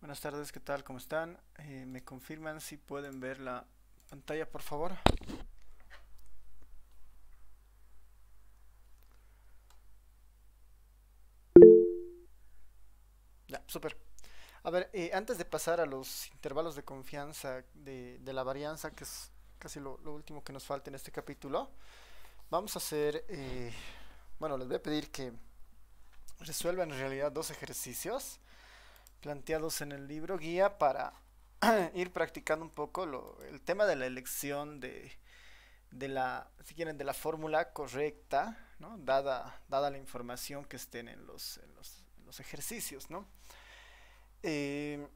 Buenas tardes, ¿qué tal? ¿Cómo están? ¿Me confirman si pueden ver la pantalla, por favor? Ya, súper. A ver, antes de pasar a los intervalos de confianza de la varianza, que es casi lo último que nos falta en este capítulo, vamos a hacer, bueno, les voy a pedir que resuelvan en realidad dos ejercicios planteados en el libro guía para ir practicando un poco el tema de la elección de la, si quieren, de la fórmula correcta, ¿no? Dada la información que estén en los ejercicios, ¿no? Eh,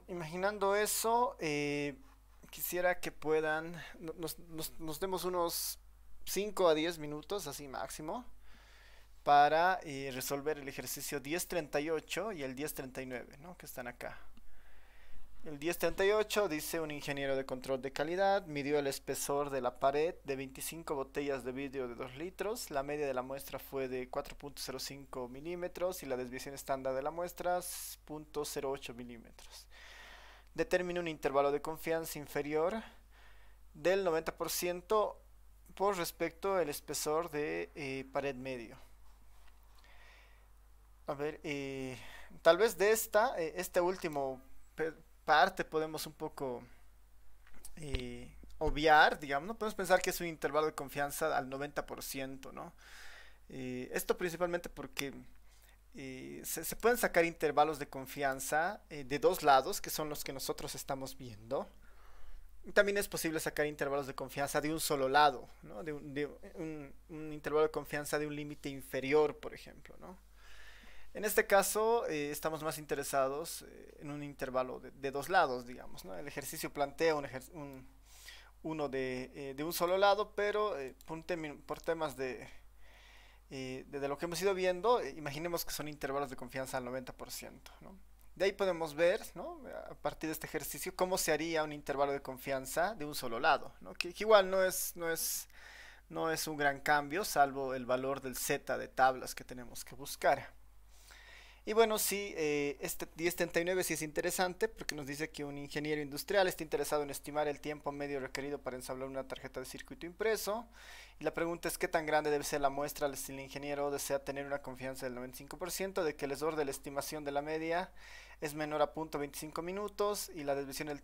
Imaginando eso, quisiera que puedan, nos demos unos 5 a 10 minutos, así máximo, para resolver el ejercicio 1038 y el 1039, ¿no? Que están acá. El 1038 dice: un ingeniero de control de calidad midió el espesor de la pared de 25 botellas de vidrio de 2 litros. La media de la muestra fue de 4.05 milímetros y la desviación estándar de la muestra es 0.08 milímetros. Determina un intervalo de confianza inferior del 90% por respecto al espesor de pared medio. A ver, tal vez de este último parte podemos un poco obviar, digamos, no podemos pensar que es un intervalo de confianza al 90%, ¿no? Esto principalmente porque se pueden sacar intervalos de confianza de dos lados, que son los que nosotros estamos viendo. También es posible sacar intervalos de confianza de un solo lado, ¿no? Un intervalo de confianza de un límite inferior, por ejemplo, ¿no? En este caso, estamos más interesados en un intervalo de dos lados, digamos, ¿no? El ejercicio plantea uno de un solo lado, pero por temas de lo que hemos ido viendo, imaginemos que son intervalos de confianza al 90%, ¿no? De ahí podemos ver, ¿no? A partir de este ejercicio, cómo se haría un intervalo de confianza de un solo lado, ¿no? Que igual no es un gran cambio, salvo el valor del z de tablas que tenemos que buscar. Y bueno, sí, este 1039 sí es interesante porque nos dice que un ingeniero industrial está interesado en estimar el tiempo medio requerido para ensamblar una tarjeta de circuito impreso. Y la pregunta es: ¿qué tan grande debe ser la muestra si el ingeniero desea tener una confianza del 95% de que el error de la estimación de la media es menor a 0.25 minutos y la desviación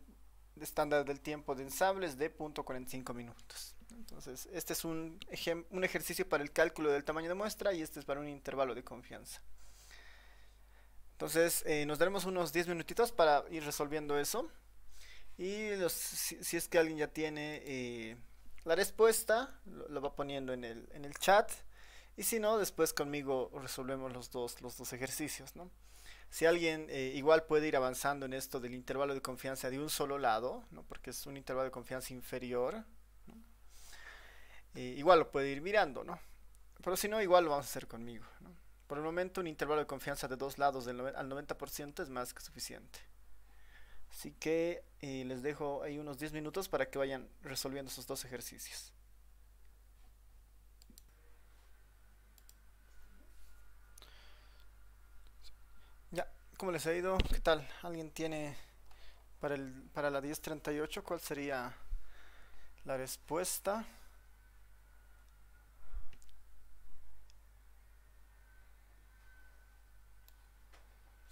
estándar del tiempo de ensamble es de 0.45 minutos? Entonces, este es un ejercicio para el cálculo del tamaño de muestra y este es para un intervalo de confianza. Entonces, nos daremos unos 10 minutitos para ir resolviendo eso. Y si es que alguien ya tiene la respuesta, lo va poniendo en el chat. Y si no, después conmigo resolvemos los dos ejercicios, ¿no? Si alguien igual puede ir avanzando en esto del intervalo de confianza de un solo lado, ¿no? Porque es un intervalo de confianza inferior, ¿no? Igual lo puede ir mirando, ¿no? Pero si no, igual lo vamos a hacer conmigo, ¿no? Por el momento, un intervalo de confianza de dos lados al 90% es más que suficiente. Así que les dejo ahí unos 10 minutos para que vayan resolviendo esos dos ejercicios. Ya, ¿cómo les ha ido? ¿Qué tal? ¿Alguien tiene para la 1038 cuál sería la respuesta?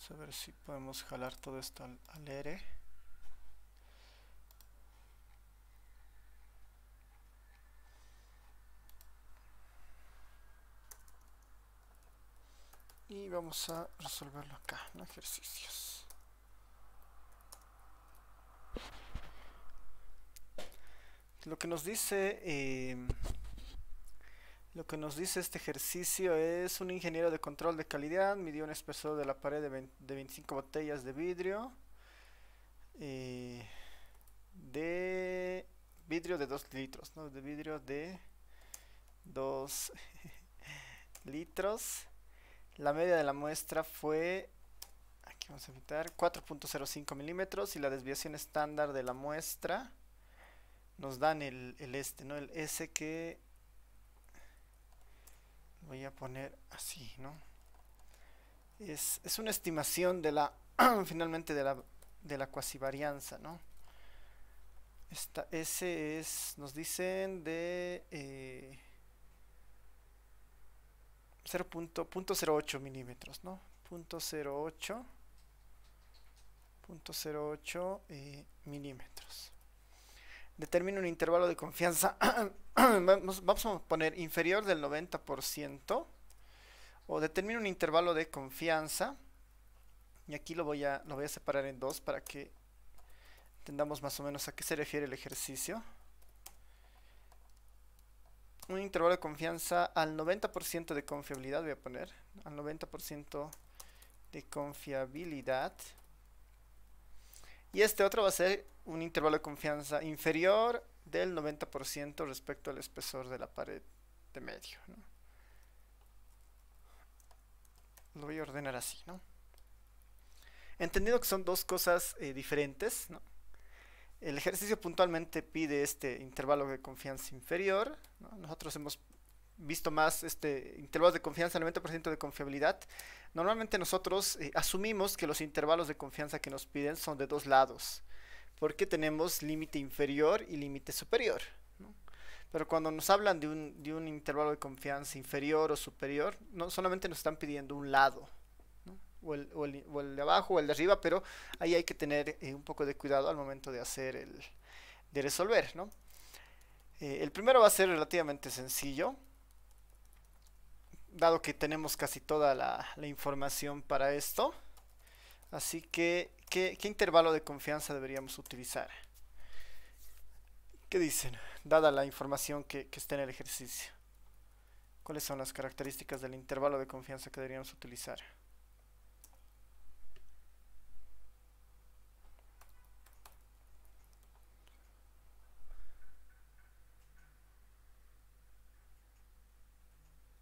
Vamos a ver si podemos jalar todo esto al ERE. Y vamos a resolverlo acá, en ejercicios. Lo que nos dice este ejercicio es: un ingeniero de control de calidad midió un espesor de la pared de 25 botellas de vidrio, eh, de vidrio de 2 litros, ¿no? De vidrio de 2 litros. La media de la muestra fue, aquí vamos a evitar, 4.05 milímetros y la desviación estándar de la muestra nos dan ¿no? El S, que voy a poner así, ¿no? Es una estimación finalmente de la cuasivarianza, ¿no? Esta S es, nos dicen de 0.08 milímetros, ¿no? 0.08 milímetros. Determina un intervalo de confianza. Vamos a poner inferior del 90%. O determina un intervalo de confianza. Y aquí lo voy a separar en dos para que entendamos más o menos a qué se refiere el ejercicio. Un intervalo de confianza al 90% de confiabilidad, voy a poner. Al 90% de confiabilidad. Y este otro va a ser un intervalo de confianza inferior del 90% respecto al espesor de la pared de medio, ¿no? Lo voy a ordenar así, ¿no? Entendido que son dos cosas diferentes, ¿no? El ejercicio puntualmente pide este intervalo de confianza inferior, ¿no? Nosotros hemos visto más intervalos de confianza al 90% de confiabilidad. Normalmente nosotros asumimos que los intervalos de confianza que nos piden son de dos lados, porque tenemos límite inferior y límite superior, ¿no? Pero cuando nos hablan de un intervalo de confianza inferior o superior, no solamente nos están pidiendo un lado, ¿no? O el de abajo o el de arriba, pero ahí hay que tener un poco de cuidado al momento de hacer de resolver, ¿no? El primero va a ser relativamente sencillo, dado que tenemos casi toda la información para esto. Así que, ¿qué intervalo de confianza deberíamos utilizar? ¿Qué dicen? Dada la información que está en el ejercicio, ¿cuáles son las características del intervalo de confianza que deberíamos utilizar?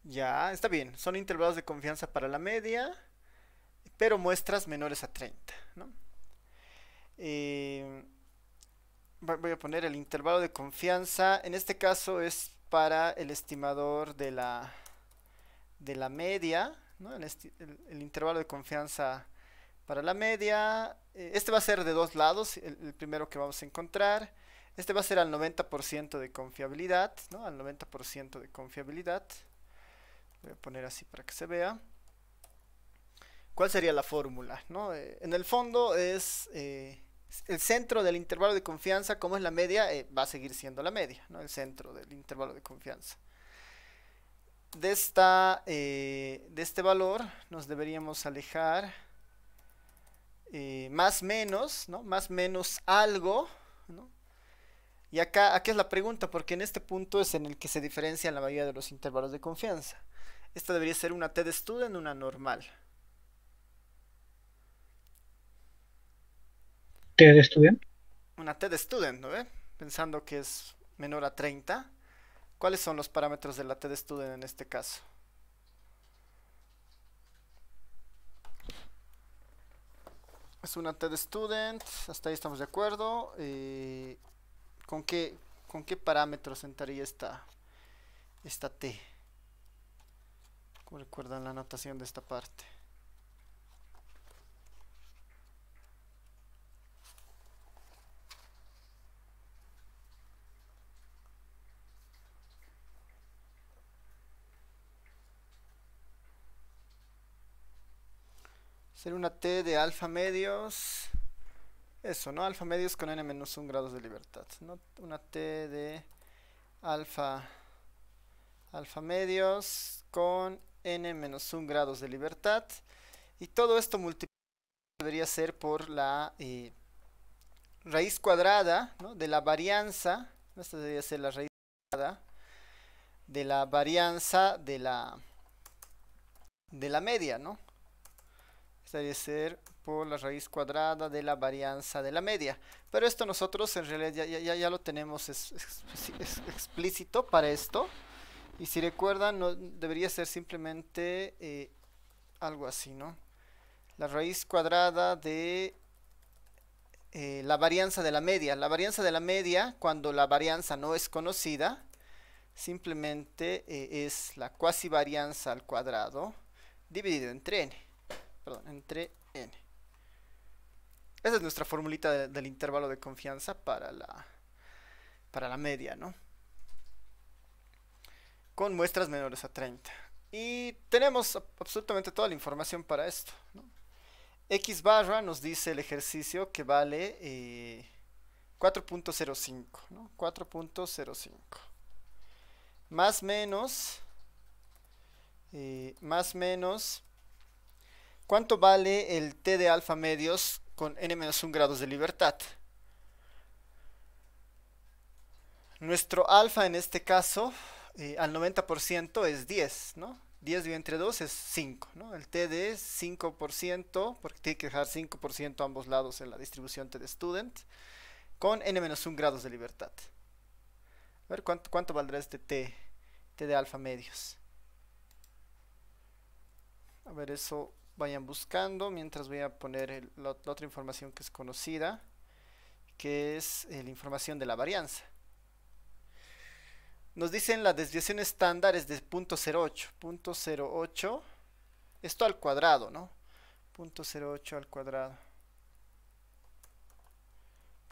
Ya, está bien. Son intervalos de confianza para la media, pero muestras menores a 30, ¿no? Voy a poner el intervalo de confianza. En este caso es para el estimador de la media, ¿no? El intervalo de confianza para la media. Este va a ser de dos lados, el primero que vamos a encontrar. Este va a ser al 90% de confiabilidad, ¿no? Al 90% de confiabilidad. Voy a poner así para que se vea. ¿Cuál sería la fórmula, ¿no? En el fondo es el centro del intervalo de confianza, como es la media, va a seguir siendo la media, ¿no? El centro del intervalo de confianza. De este valor nos deberíamos alejar más menos, ¿no? Más menos algo, ¿no? Y aquí es la pregunta, porque en este punto es en el que se diferencian la mayoría de los intervalos de confianza. Esta debería ser una T de student, una normal. ¿T de estudiante? Una T de student, ¿no ve? Pensando que es menor a 30. ¿Cuáles son los parámetros de la T de student en este caso? Es una T de student, hasta ahí estamos de acuerdo. ¿Con qué parámetros entraría esta T? ¿Cómo recuerdan la notación de esta parte? Sería una T de alfa medios. Eso, ¿no? Alfa medios con n-1 grados de libertad, ¿no? Una T de alfa medios con n-1 grados de libertad. Y todo esto multiplicado debería ser por la raíz cuadrada, ¿no? De la varianza. Esta debería ser la raíz cuadrada de la varianza de la media, ¿no? Esta debe ser por la raíz cuadrada de la varianza de la media. Pero esto nosotros en realidad ya lo tenemos explícito para esto. Y si recuerdan, no, debería ser simplemente algo así, ¿no? La raíz cuadrada de la varianza de la media. La varianza de la media, cuando la varianza no es conocida, simplemente es la cuasivarianza al cuadrado dividido entre n. Perdón, entre n. Esa es nuestra formulita del intervalo de confianza para la media, ¿no? Con muestras menores a 30. Y tenemos absolutamente toda la información para esto, ¿no? X barra nos dice el ejercicio que vale 4.05, ¿no? 4.05. Más menos, ¿cuánto vale el t de alfa medios con n-1 grados de libertad? Nuestro alfa en este caso, al 90% es 10, ¿no? 10 dividido entre 2 es 5, ¿no? El t de 5%, porque tiene que dejar 5% a ambos lados en la distribución t de student, con n-1 grados de libertad. A ver, ¿cuánto valdrá este t de alfa medios? A ver, eso vayan buscando, mientras voy a poner la otra información que es conocida, que es la información de la varianza. Nos dicen la desviación estándar es de 0.08. 0.08, esto al cuadrado, ¿no? 0.08 al cuadrado.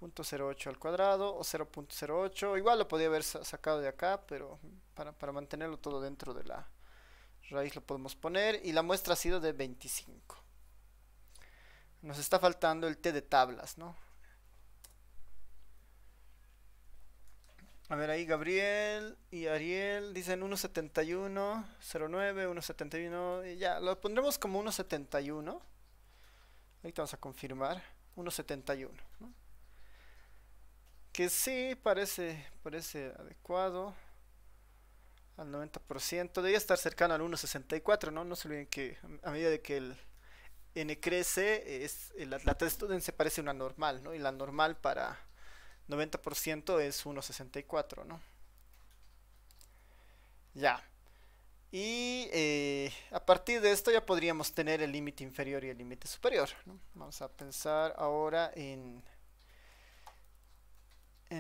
0.08 al cuadrado o 0.08. Igual lo podría haber sacado de acá, pero para mantenerlo todo dentro de la raíz lo podemos poner. Y la muestra ha sido de 25. Nos está faltando el t de tablas, ¿no? A ver, ahí Gabriel y Ariel dicen 1.71, 09, 1.71, y ya, lo pondremos como 1.71. Ahorita vamos a confirmar, 1.71, ¿no? Que sí, parece adecuado al 90%. Debería estar cercano al 1.64, ¿no? No se olviden que a medida de que el n crece, la test student se parece a una normal, ¿no? Y la normal para 90% es 1.64, ¿no? Ya. Y a partir de esto ya podríamos tener el límite inferior y el límite superior, ¿no? Vamos a pensar ahora en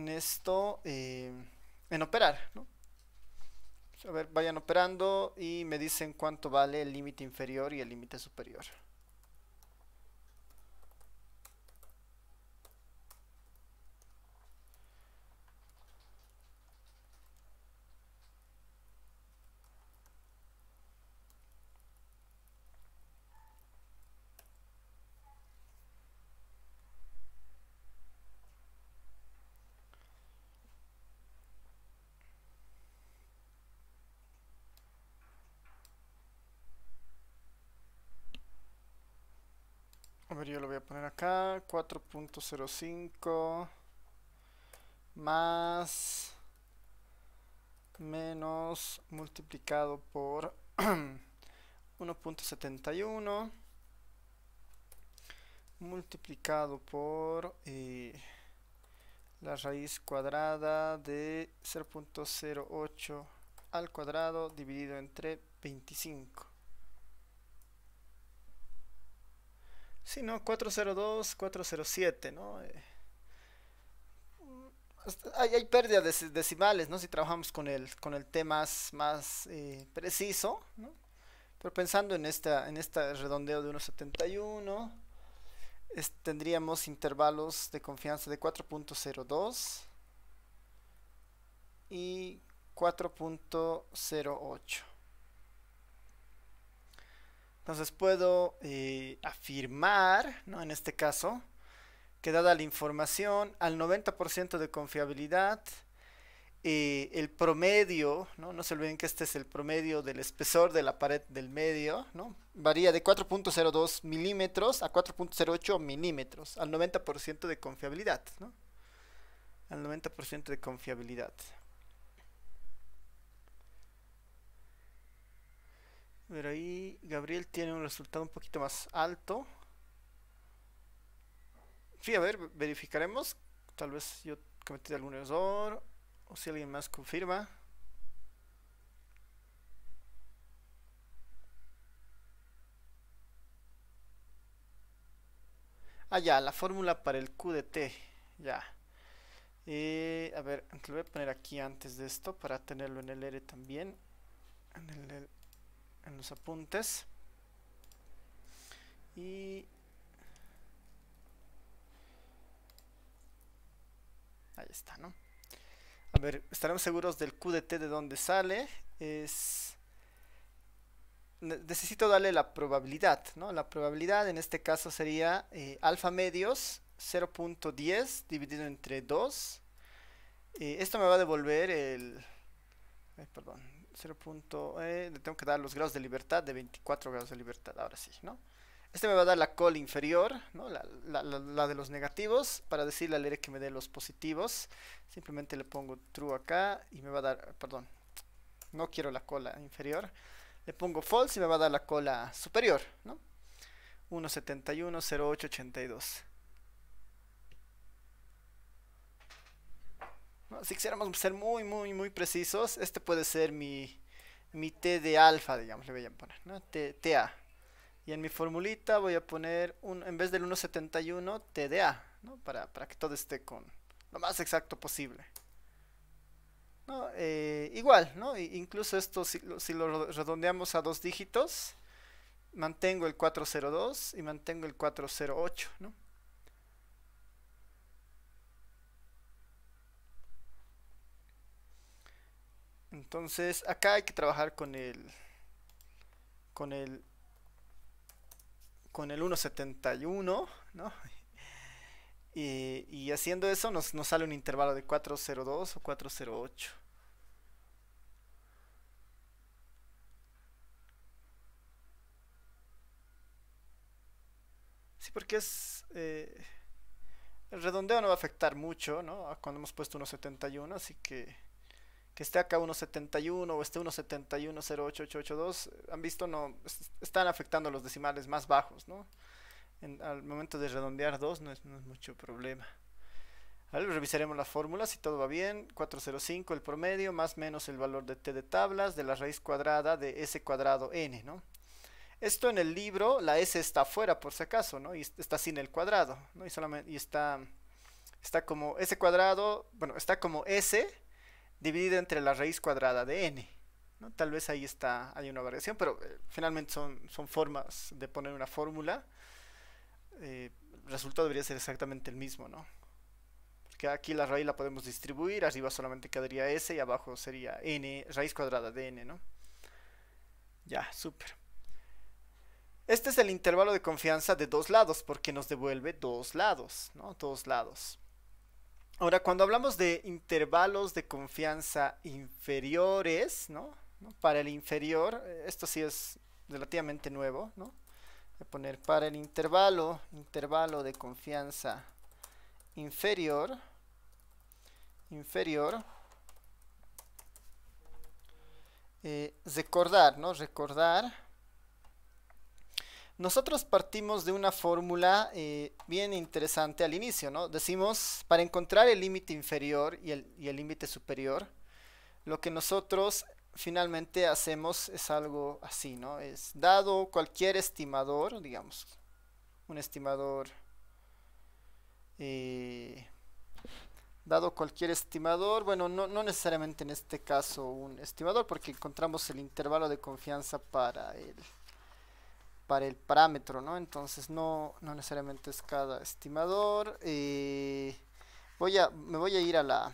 esto, en operar, ¿no? A ver, vayan operando y me dicen cuánto vale el límite inferior y el límite superior. A ver, yo lo voy a poner acá, 4.05 más menos multiplicado por 1.71 multiplicado por la raíz cuadrada de 0.08 al cuadrado dividido entre 25. Sí, ¿no? 402, 407, ¿no? Hay pérdida de decimales, ¿no? Si trabajamos con el T más preciso, ¿no? Pero pensando en esta redondeo de 1.71, tendríamos intervalos de confianza de 4.02 y 4.08. Entonces puedo afirmar, ¿no? En este caso, que dada la información al 90% de confiabilidad, el promedio, ¿no? No se olviden que este es el promedio del espesor de la pared del medio, ¿no? Varía de 4.02 milímetros a 4.08 milímetros al 90% de confiabilidad, ¿no? Al 90% de confiabilidad. Pero ahí Gabriel tiene un resultado un poquito más alto. Sí, a ver, verificaremos. Tal vez yo cometí algún error. O si alguien más confirma. Ah, ya, la fórmula para el Q de T. Ya. A ver, lo voy a poner aquí antes de esto para tenerlo en el R también. En los apuntes. Y está, ¿no? A ver, estaremos seguros del Q de t de dónde sale. Necesito darle la probabilidad, ¿no? La probabilidad en este caso sería alfa medios 0.10 dividido entre 2. Esto me va a devolver perdón, 0. Le tengo que dar los grados de libertad de 24 grados de libertad, ahora sí, ¿no? Este me va a dar la col inferior, ¿no? La de los negativos. Para decirle al aire que me dé los positivos, simplemente le pongo true acá y me va a dar, perdón, no quiero la cola inferior. Le pongo false y me va a dar la cola superior, ¿no? 1.71, 0.8, 82. ¿No? Si quisiéramos ser muy precisos, este puede ser mi T de alfa, digamos, le voy a poner, ¿no? TA. Y en mi formulita voy a poner, en vez del 1.71, TDA, ¿no? Para que todo esté con lo más exacto posible. ¿No? Igual, ¿no? Incluso esto, si lo redondeamos a 2 dígitos, mantengo el 402 y mantengo el 408, ¿no? Entonces, acá hay que trabajar con el 1.71, ¿no? Y haciendo eso nos sale un intervalo de 402 o 408. Sí, porque el redondeo no va a afectar mucho, ¿no? Cuando hemos puesto 1.71, así que esté acá 1.71 o esté 1.71 0.8882, han visto, no están afectando los decimales más bajos, ¿no? Al momento de redondear 2 no es mucho problema. Vale, revisaremos la fórmula si todo va bien. 405 el promedio más menos el valor de t de tablas de la raíz cuadrada de s cuadrado n, ¿no? Esto en el libro, la s está afuera por si acaso, ¿no? Y está sin el cuadrado, ¿no? Y está como s cuadrado, bueno, está como s dividido entre la raíz cuadrada de n, ¿no? Tal vez ahí hay una variación, pero finalmente son formas de poner una fórmula. El resultado debería ser exactamente el mismo, ¿no? Porque aquí la raíz la podemos distribuir, arriba solamente quedaría s y abajo sería n, raíz cuadrada de n, ¿no? Ya, súper. Este es el intervalo de confianza de dos lados, porque nos devuelve dos lados, ¿no? Dos lados. Ahora, cuando hablamos de intervalos de confianza inferiores, ¿no? Para el inferior, esto sí es relativamente nuevo, ¿no? Voy a poner para el intervalo de confianza inferior, recordar, ¿no? Nosotros partimos de una fórmula bien interesante al inicio, ¿no? Decimos, para encontrar el límite inferior y el límite superior, lo que nosotros finalmente hacemos es algo así, ¿no? Es dado cualquier estimador, digamos, un estimador, dado cualquier estimador, bueno, no necesariamente en este caso un estimador, porque encontramos el intervalo de confianza para el parámetro, ¿no? Entonces no necesariamente es cada estimador. Me voy a ir a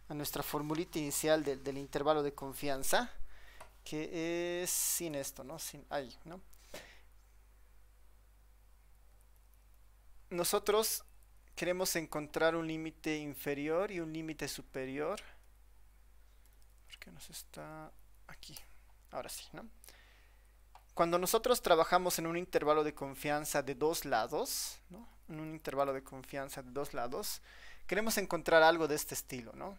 nuestra formulita inicial del intervalo de confianza, que es sin esto, ¿no? Sin ahí, ¿no? Nosotros queremos encontrar un límite inferior y un límite superior. ¿Por qué nos está aquí? Ahora sí, ¿no? Cuando nosotros trabajamos en un intervalo de confianza de dos lados, ¿no? En un intervalo de confianza de dos lados, queremos encontrar algo de este estilo, ¿no?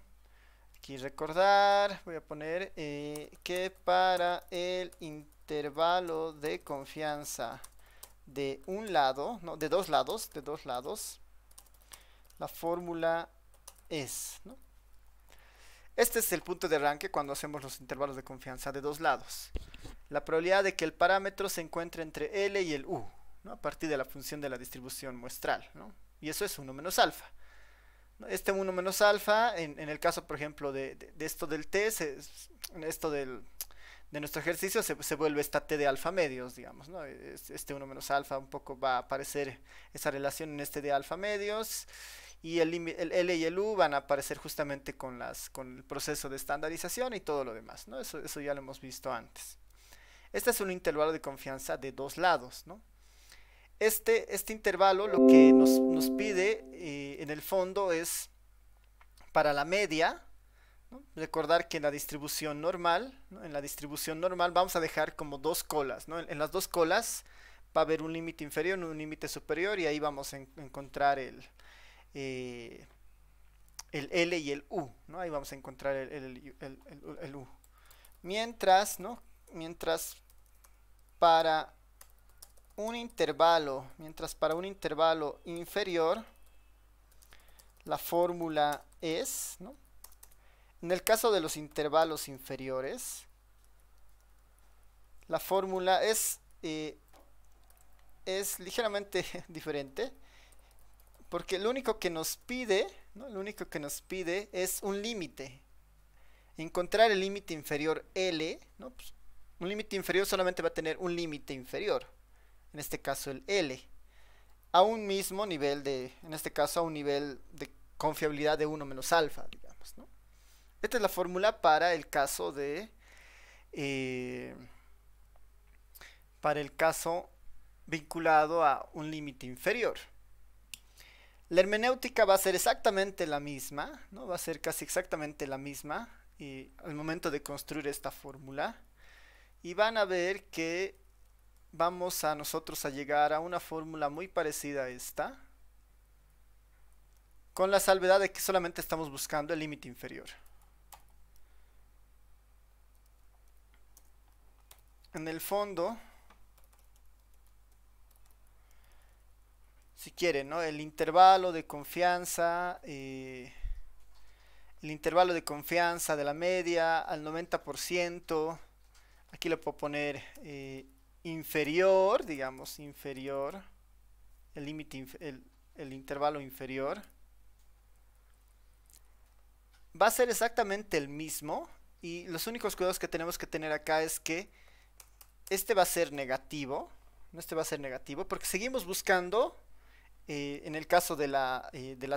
Aquí recordar, voy a poner que para el intervalo de confianza de un lado, no, de dos lados, la fórmula es, ¿no? Este es el punto de arranque cuando hacemos los intervalos de confianza de dos lados. La probabilidad de que el parámetro se encuentre entre L y el U, ¿no? A partir de la función de la distribución muestral, ¿no? Y eso es 1 menos alfa. Este 1 menos alfa, en el caso, por ejemplo, de esto del t, de nuestro ejercicio, se vuelve esta t de alfa medios, digamos, ¿no? Este 1 menos alfa un poco va a aparecer esa relación en este de alfa medios. y el L y el U van a aparecer justamente con el proceso de estandarización y todo lo demás, ¿no? Eso ya lo hemos visto antes. Este es un intervalo de confianza de dos lados, ¿no? Este intervalo lo que nos pide en el fondo es para la media, ¿no? Recordar que en la distribución normal, ¿no? En la distribución normal vamos a dejar como dos colas, ¿no? En las dos colas va a haber un límite inferior y un límite superior y ahí vamos a encontrar eh, el L y el U, ¿no? Ahí vamos a encontrar el U. Mientras, ¿no? Mientras para mientras para un intervalo inferior, la fórmula es, ¿no? En el caso de los intervalos inferiores, la fórmula es ligeramente diferente, porque lo único que nos pide, ¿no? Lo único que nos pide es un límite. Encontrar el límite inferior L, ¿no? Pues, un límite inferior solamente va a tener un límite inferior, en este caso el L, a un mismo nivel en este caso a un nivel de confiabilidad de 1 menos alfa, digamos, ¿no? Esta es la fórmula para el caso eh, para el caso vinculado a un límite inferior. La hermenéutica va a ser exactamente la misma, ¿no? Va a ser casi exactamente la misma al momento de construir esta fórmula. Y van a ver que vamos a nosotros a llegar a una fórmula muy parecida a esta, con la salvedad de que solamente estamos buscando el límite inferior. En el fondo, si quieren, ¿no? El intervalo de confianza de la media al 90%, aquí le puedo poner inferior, digamos, inferior, el límite, el intervalo inferior, va a ser exactamente el mismo, y los únicos cuidados que tenemos que tener acá es que este va a ser negativo, este va a ser negativo, porque seguimos buscando, en el caso de la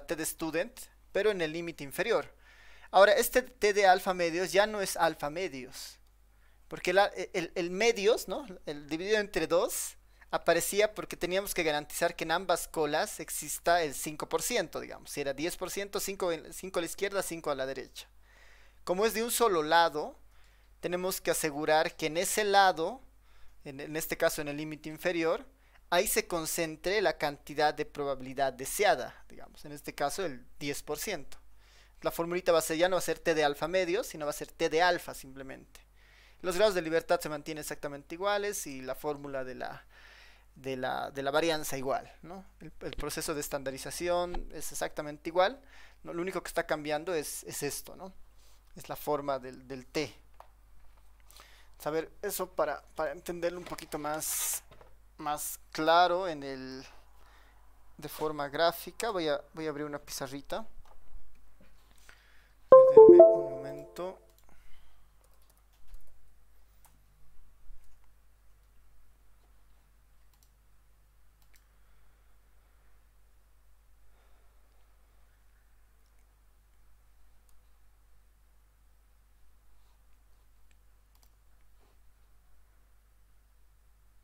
T de student, pero en el límite inferior. Ahora, este T de alfa medios ya no es alfa medios, porque el medios, ¿no? El dividido entre 2 aparecía porque teníamos que garantizar que en ambas colas exista el 5%, digamos. Si era 10%, 5 a la izquierda, 5 a la derecha. Como es de un solo lado, tenemos que asegurar que en ese lado, en este caso en el límite inferior, ahí se concentre la cantidad de probabilidad deseada, digamos, en este caso el 10%. La formulita ya no va a ser T de alfa medio, sino va a ser T de alfa simplemente. Los grados de libertad se mantienen exactamente iguales y la fórmula de la varianza igual, ¿no? El proceso de estandarización es exactamente igual, ¿no? Lo único que está cambiando es esto, ¿no? Es la forma del T. A ver, eso para entenderlo un poquito más claro de forma gráfica, voy a abrir una pizarrita. Denme un momento.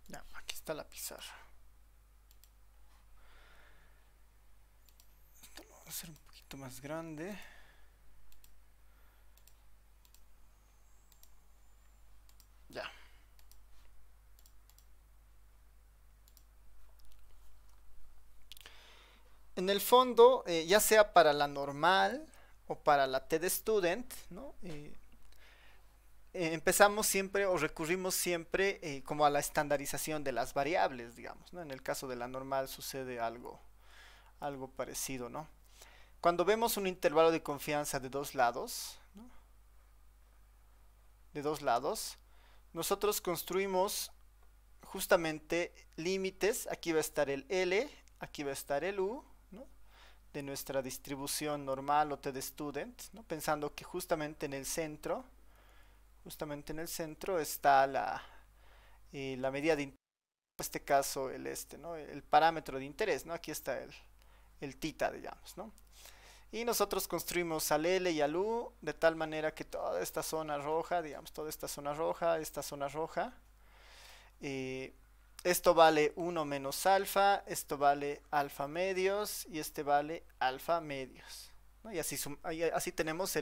Ya, aquí está la pizarra. Esto lo voy a hacer un poquito más grande. Ya. En el fondo, ya sea para la normal o para la T de student, ¿no? Empezamos siempre o recurrimos siempre como a la estandarización de las variables, digamos, ¿no? En el caso de la normal sucede algo parecido, ¿no? Cuando vemos un intervalo de confianza de dos lados, ¿no? De dos lados, nosotros construimos justamente límites. Aquí va a estar el L, aquí va a estar el U, ¿no? De nuestra distribución normal o T de student, ¿no? Pensando que justamente en el centro está la medida de interés, en este caso ¿no? El parámetro de interés, ¿no? Aquí está el tita, digamos, ¿no? Y nosotros construimos al L y al U de tal manera que toda esta zona roja, digamos, toda esta zona roja, eh, esto vale 1 menos alfa, esto vale alfa medios y este vale alfa medios, ¿no? Y así tenemos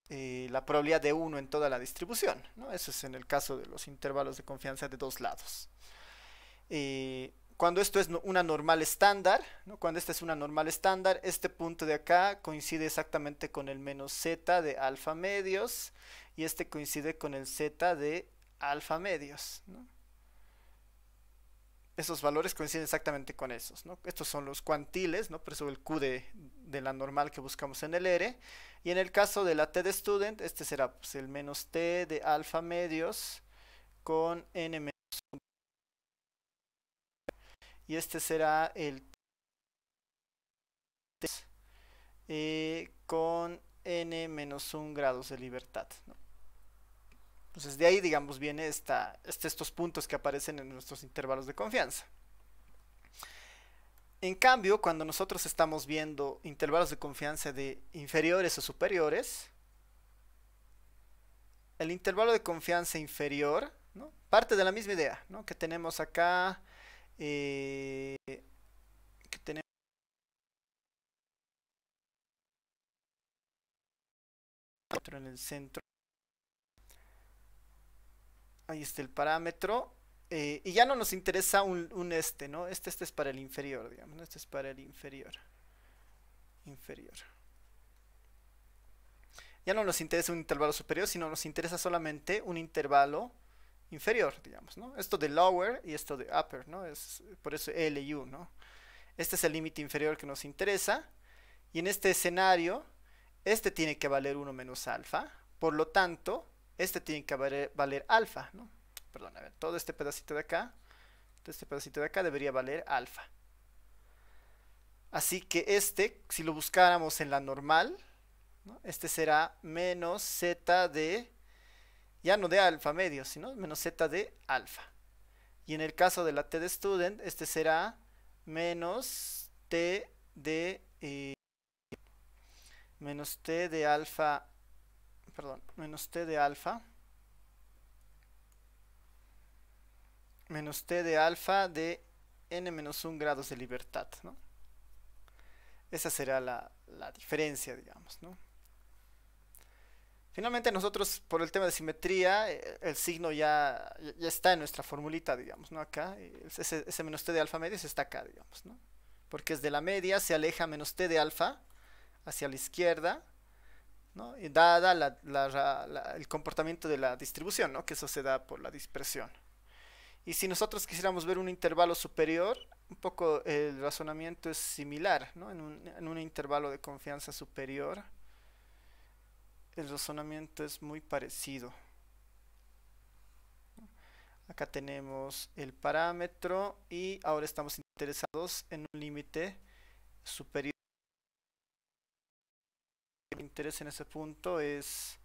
la probabilidad de 1 en toda la distribución, ¿no? Eso es en el caso de los intervalos de confianza de dos lados. Cuando esto es una normal estándar, ¿no? Cuando esta es una normal estándar, este punto de acá coincide exactamente con el menos z de alfa medios y este coincide con el z de alfa medios, ¿no? Esos valores coinciden exactamente con esos, ¿no? Estos son los cuantiles, ¿no? Por eso el Q de la normal que buscamos en el R. Y en el caso de la T de student, este será pues, el menos T de alfa medios con N menos 1. Y este será el T con N menos 1 grados de libertad, ¿no? Entonces de ahí, digamos, viene estos puntos que aparecen en nuestros intervalos de confianza. En cambio, cuando nosotros estamos viendo intervalos de confianza de inferiores o superiores, el intervalo de confianza inferior, ¿no? Parte de la misma idea, ¿no? Que tenemos acá, que tenemos en el centro. Ahí está el parámetro. Y ya no nos interesa un este, ¿no? Este es para el inferior, digamos, ¿no? Este es para el inferior. Ya no nos interesa un intervalo superior, sino nos interesa solamente un intervalo inferior, digamos, ¿no? Esto de lower y esto de upper, ¿no? Es por eso L y U, ¿no? Este es el límite inferior que nos interesa. Y en este escenario, este tiene que valer 1 menos alfa. Por lo tanto, este tiene que valer alfa, ¿no? Perdón, a ver, todo este pedacito de acá debería valer alfa. Así que si lo buscáramos en la normal, ¿no? Este será menos z de, ya no de alfa medio, sino menos z de alfa. Y en el caso de la t de student, este será menos t de alfa, perdón, menos t de alfa de n menos 1 grados de libertad, ¿no? Esa será la diferencia, digamos, ¿no? Finalmente nosotros, por el tema de simetría, el signo ya está en nuestra formulita, digamos, ¿no? Acá, ese menos t de alfa medios está acá, digamos, ¿no? Porque es de la media, se aleja menos t de alfa hacia la izquierda, ¿no? Y dada el comportamiento de la distribución, ¿no? Que eso se da por la dispersión. Y si nosotros quisiéramos ver un intervalo superior, un poco el razonamiento es similar, ¿no? En un intervalo de confianza superior, el razonamiento es muy parecido. Acá tenemos el parámetro y ahora estamos interesados en un límite superior. El interés en ese punto es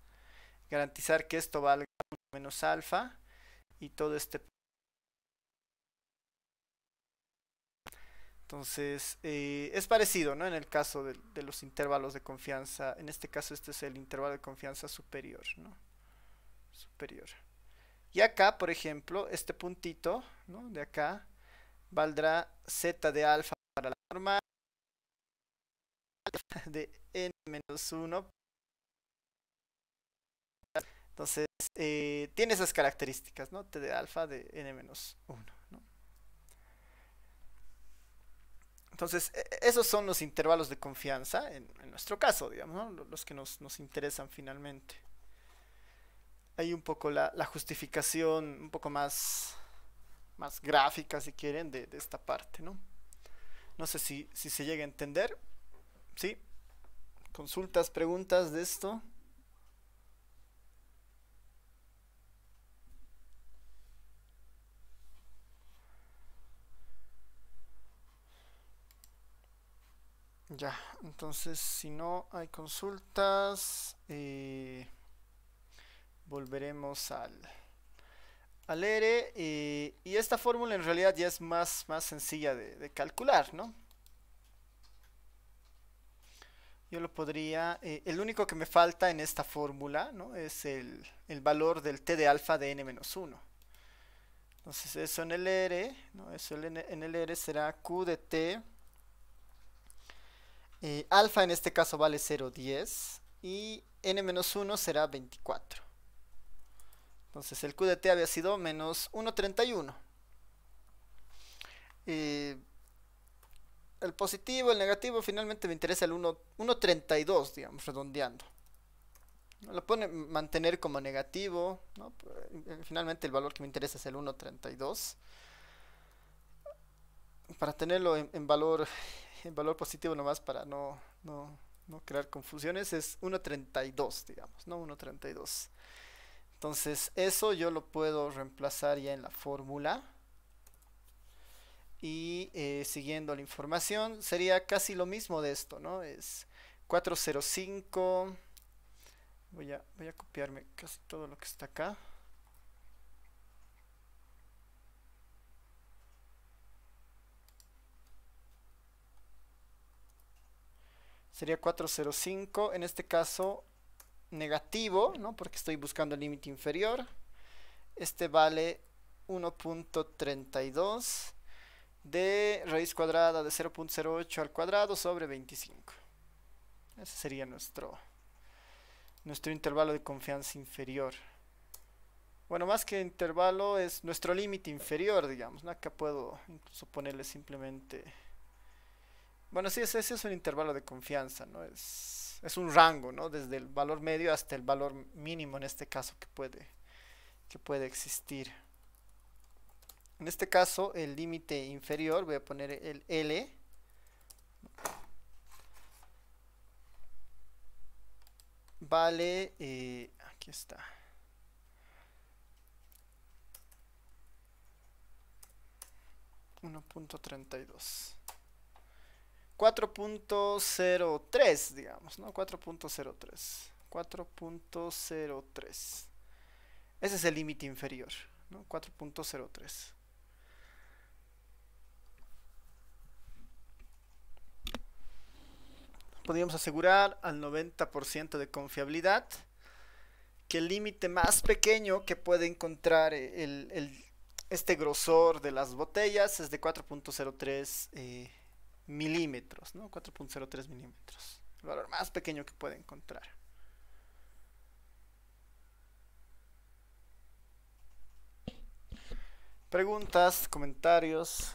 garantizar que esto valga menos alfa y todo este. Entonces, es parecido, ¿no? En el caso de los intervalos de confianza. En este caso, este es el intervalo de confianza superior, ¿no? Superior. Y acá, por ejemplo, este puntito, ¿no? De acá, valdrá z de alfa para la normal, de n menos 1. Entonces, tiene esas características, ¿no? T de alfa de n menos 1, ¿no? Entonces, esos son los intervalos de confianza en nuestro caso, digamos, ¿no? Los que nos interesan finalmente. Hay un poco la justificación un poco más gráfica, si quieren, de esta parte, ¿no? No sé si se llega a entender. ¿Sí? ¿Consultas, preguntas de esto? Ya, entonces si no hay consultas, volveremos al R, y esta fórmula en realidad ya es más sencilla de calcular, ¿no? Yo lo podría, el único que me falta en esta fórmula, ¿no? Es el valor del t de alfa de n-1. Entonces eso en el R, ¿no? Eso en el R será Q de t. Alfa en este caso vale 0,10 y n-1 será 24. Entonces el Q de t había sido menos 1,31. El positivo, el negativo, finalmente me interesa el 1,32, digamos, redondeando. Lo pone mantener como negativo, ¿no? Finalmente el valor que me interesa es el 1,32. Para tenerlo en valor positivo nomás, para no crear confusiones, es 1,32, digamos, ¿no? 1,32. Entonces eso yo lo puedo reemplazar ya en la fórmula. Y siguiendo la información, sería casi lo mismo de esto, ¿no? Es 405. Voy a copiarme casi todo lo que está acá. Sería 405, en este caso negativo, ¿no? Porque estoy buscando el límite inferior. Este vale 1,32 de raíz cuadrada de 0,08 al cuadrado sobre 25. Ese sería nuestro intervalo de confianza inferior. Bueno, más que intervalo es nuestro límite inferior, digamos, ¿no? Acá puedo incluso ponerle simplemente... Bueno, sí, ese es un intervalo de confianza, ¿no? Es un rango, ¿no? Desde el valor medio hasta el valor mínimo en este caso que puede existir. En este caso, el límite inferior, voy a poner el L. Vale, aquí está. 1,32. 4,03, digamos, ¿no? 4,03. 4,03. Ese es el límite inferior, ¿no? 4,03. Podríamos asegurar al 90% de confiabilidad que el límite más pequeño que puede encontrar este grosor de las botellas es de 4,03 milímetros, ¿no? 4,03 milímetros. El valor más pequeño que puede encontrar. Preguntas, comentarios.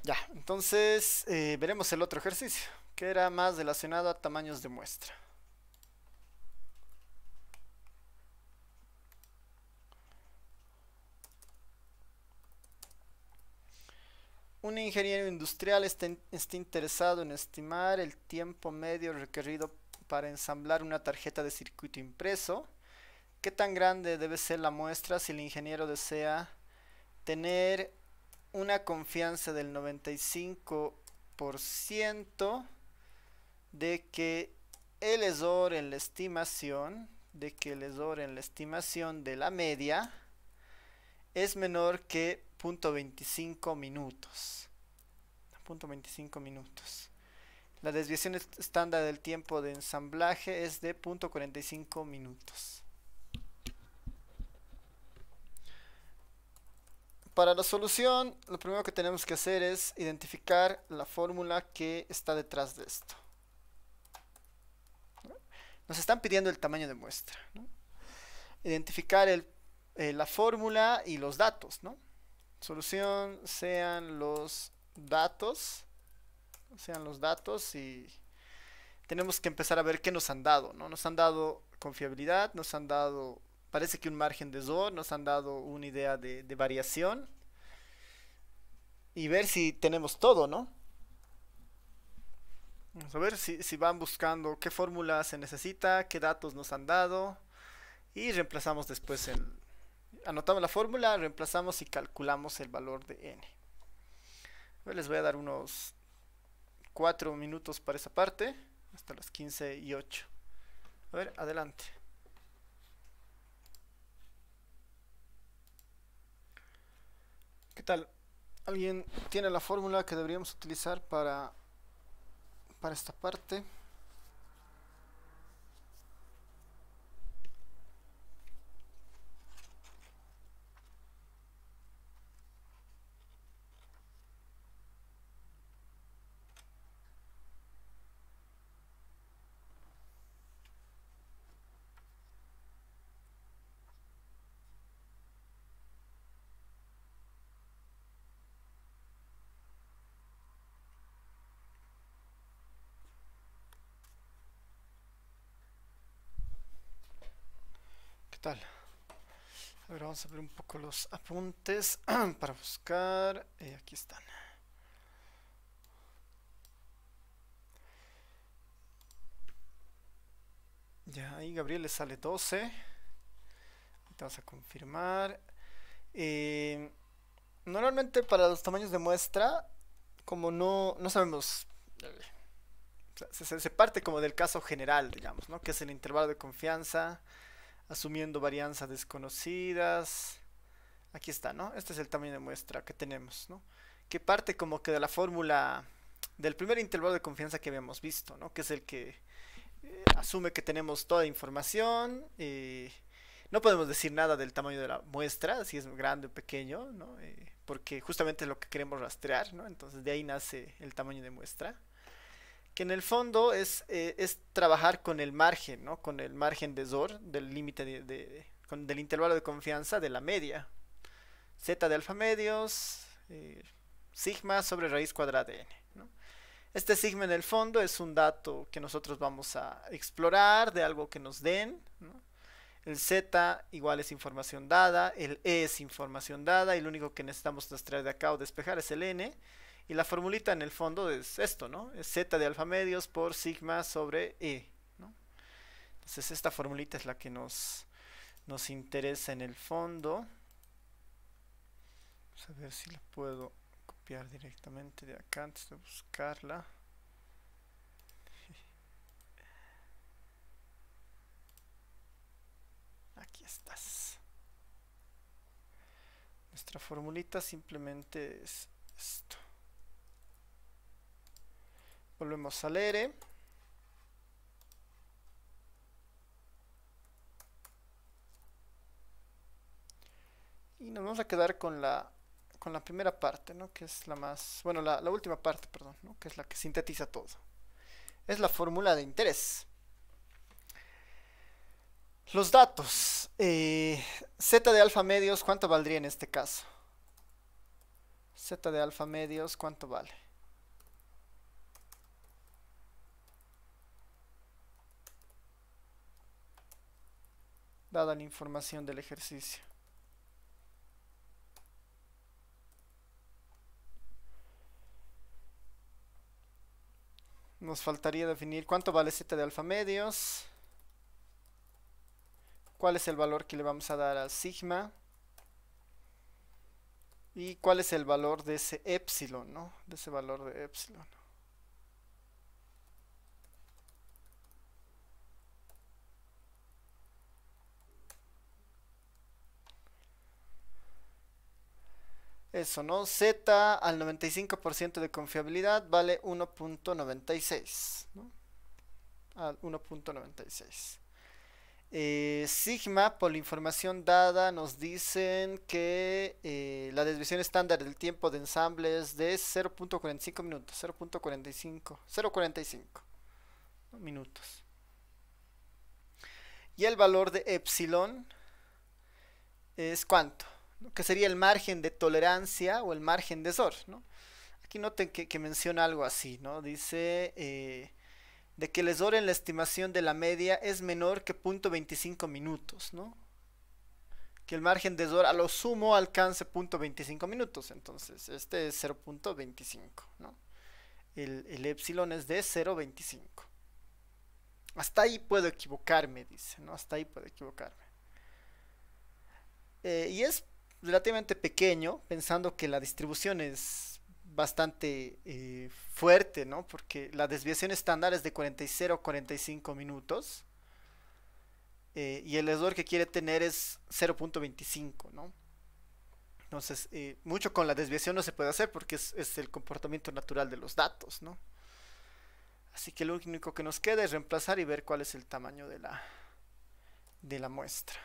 Ya, entonces veremos el otro ejercicio, que era más relacionado a tamaños de muestra. Un ingeniero industrial está interesado en estimar el tiempo medio requerido para ensamblar una tarjeta de circuito impreso. ¿Qué tan grande debe ser la muestra si el ingeniero desea tener una confianza del 95% de que el error en la estimación, de la media es menor que 0,25 minutos? 0,25 minutos. La desviación estándar del tiempo de ensamblaje es de 0,45 minutos. Para la solución, lo primero que tenemos que hacer es identificar la fórmula que está detrás de esto. Nos están pidiendo el tamaño de muestra, ¿no? Identificar la fórmula y los datos, ¿no? Solución sean los datos. Y tenemos que empezar a ver qué nos han dado, ¿no? Nos han dado confiabilidad, nos han dado... Parece que un margen de error, nos han dado una idea de variación. Y ver si tenemos todo, ¿no? Vamos a ver si van buscando qué fórmula se necesita, qué datos nos han dado. Y reemplazamos después anotamos la fórmula, reemplazamos y calculamos el valor de n. Les voy a dar unos 4 minutos para esa parte, hasta las 15:08. A ver, adelante. ¿Qué tal? ¿Alguien tiene la fórmula que deberíamos utilizar para esta parte? ¿Qué tal? A ver, vamos a ver un poco los apuntes para buscar. Aquí están. Ya, ahí Gabriel le sale 12. Vamos a confirmar. Eh, Normalmente para los tamaños de muestra, como no sabemos, se parte como del caso general, digamos, ¿no? Que es el intervalo de confianza, asumiendo varianzas desconocidas. Aquí está, ¿no? Este es el tamaño de muestra que tenemos, ¿no? Que parte como que de la fórmula del primer intervalo de confianza que habíamos visto, ¿no? Que es el que asume que tenemos toda información. No podemos decir nada del tamaño de la muestra, si es grande o pequeño, ¿no? Porque justamente es lo que queremos rastrear, ¿no? Entonces de ahí nace el tamaño de muestra. Que en el fondo es trabajar con el margen, ¿no? Con el margen de Zor, del límite del intervalo de confianza de la media. Z de alfa medios, sigma sobre raíz cuadrada de n, ¿no? Este sigma en el fondo es un dato que nosotros vamos a explorar de algo que nos den, ¿no? El Z igual es información dada, el E es información dada y lo único que necesitamos extraer de acá o despejar es el N. Y la formulita en el fondo es esto, ¿no? Es Z de alfa medios por sigma sobre E, ¿no? Entonces esta formulita es la que nos interesa en el fondo. Vamos a ver si la puedo copiar directamente de acá antes de buscarla. Aquí estás. Nuestra formulita simplemente es esto. Volvemos al ERE. Y nos vamos a quedar con la primera parte, ¿no? Que es la más, bueno, la última parte, perdón, ¿no? Que es la que sintetiza todo. Es la fórmula de interés. Los datos. Z de alfa medios, ¿cuánto valdría en este caso? Z de alfa medios, ¿cuánto vale? Dada la información del ejercicio. Nos faltaría definir cuánto vale Z de alfa medios. Cuál es el valor que le vamos a dar a sigma. Y cuál es el valor de ese epsilon, ¿no? De ese valor de epsilon. Eso, ¿no? Z al 95% de confiabilidad vale 1.96, ¿no? Al 1.96. Sigma, por la información dada, nos dicen que la desviación estándar del tiempo de ensamble es de 0.45 minutos, 0.45 minutos. Y el valor de epsilon es ¿cuánto? ¿No? Que sería el margen de tolerancia o el margen de Zor, ¿no? Aquí noten que menciona algo así, ¿no? Dice de que el error en la estimación de la media es menor que 0.25 minutos, ¿no? Que el margen de error a lo sumo alcance 0.25 minutos, entonces este es 0.25, ¿no? El epsilon es de 0.25. Hasta ahí puedo equivocarme, dice, ¿no? Hasta ahí puedo equivocarme. Y es relativamente pequeño, pensando que la distribución es bastante fuerte, ¿no? Porque la desviación estándar es de 40 a 45 minutos y el error que quiere tener es 0.25, ¿no? Entonces, mucho con la desviación no se puede hacer porque es el comportamiento natural de los datos, ¿no? Así que lo único que nos queda es reemplazar y ver cuál es el tamaño de la muestra.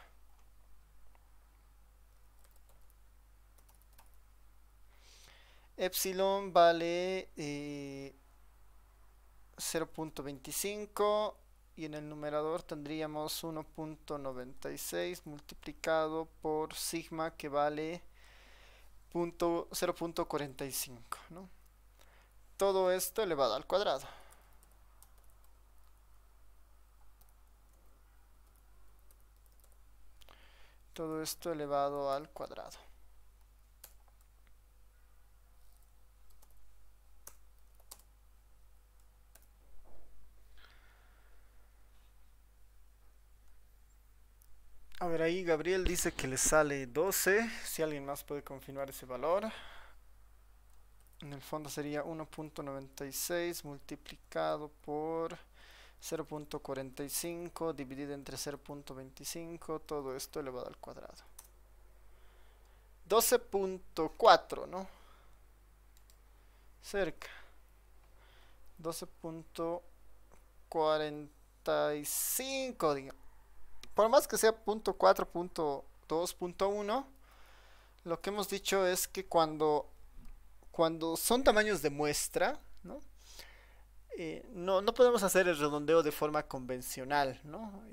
Epsilon vale 0.25 y en el numerador tendríamos 1.96 multiplicado por sigma que vale 0.45, ¿no? Todo esto elevado al cuadrado. Todo esto elevado al cuadrado. A ver, ahí Gabriel dice que le sale 12. Si alguien más puede confirmar ese valor. En el fondo sería 1.96 multiplicado por 0.45 dividido entre 0.25. Todo esto elevado al cuadrado. 12.4, ¿no? Cerca. 12.45, digamos. Por más que sea 0.4, 0.2, 0.1, lo que hemos dicho es que cuando son tamaños de muestra, ¿no? No podemos hacer el redondeo de forma convencional, ¿no?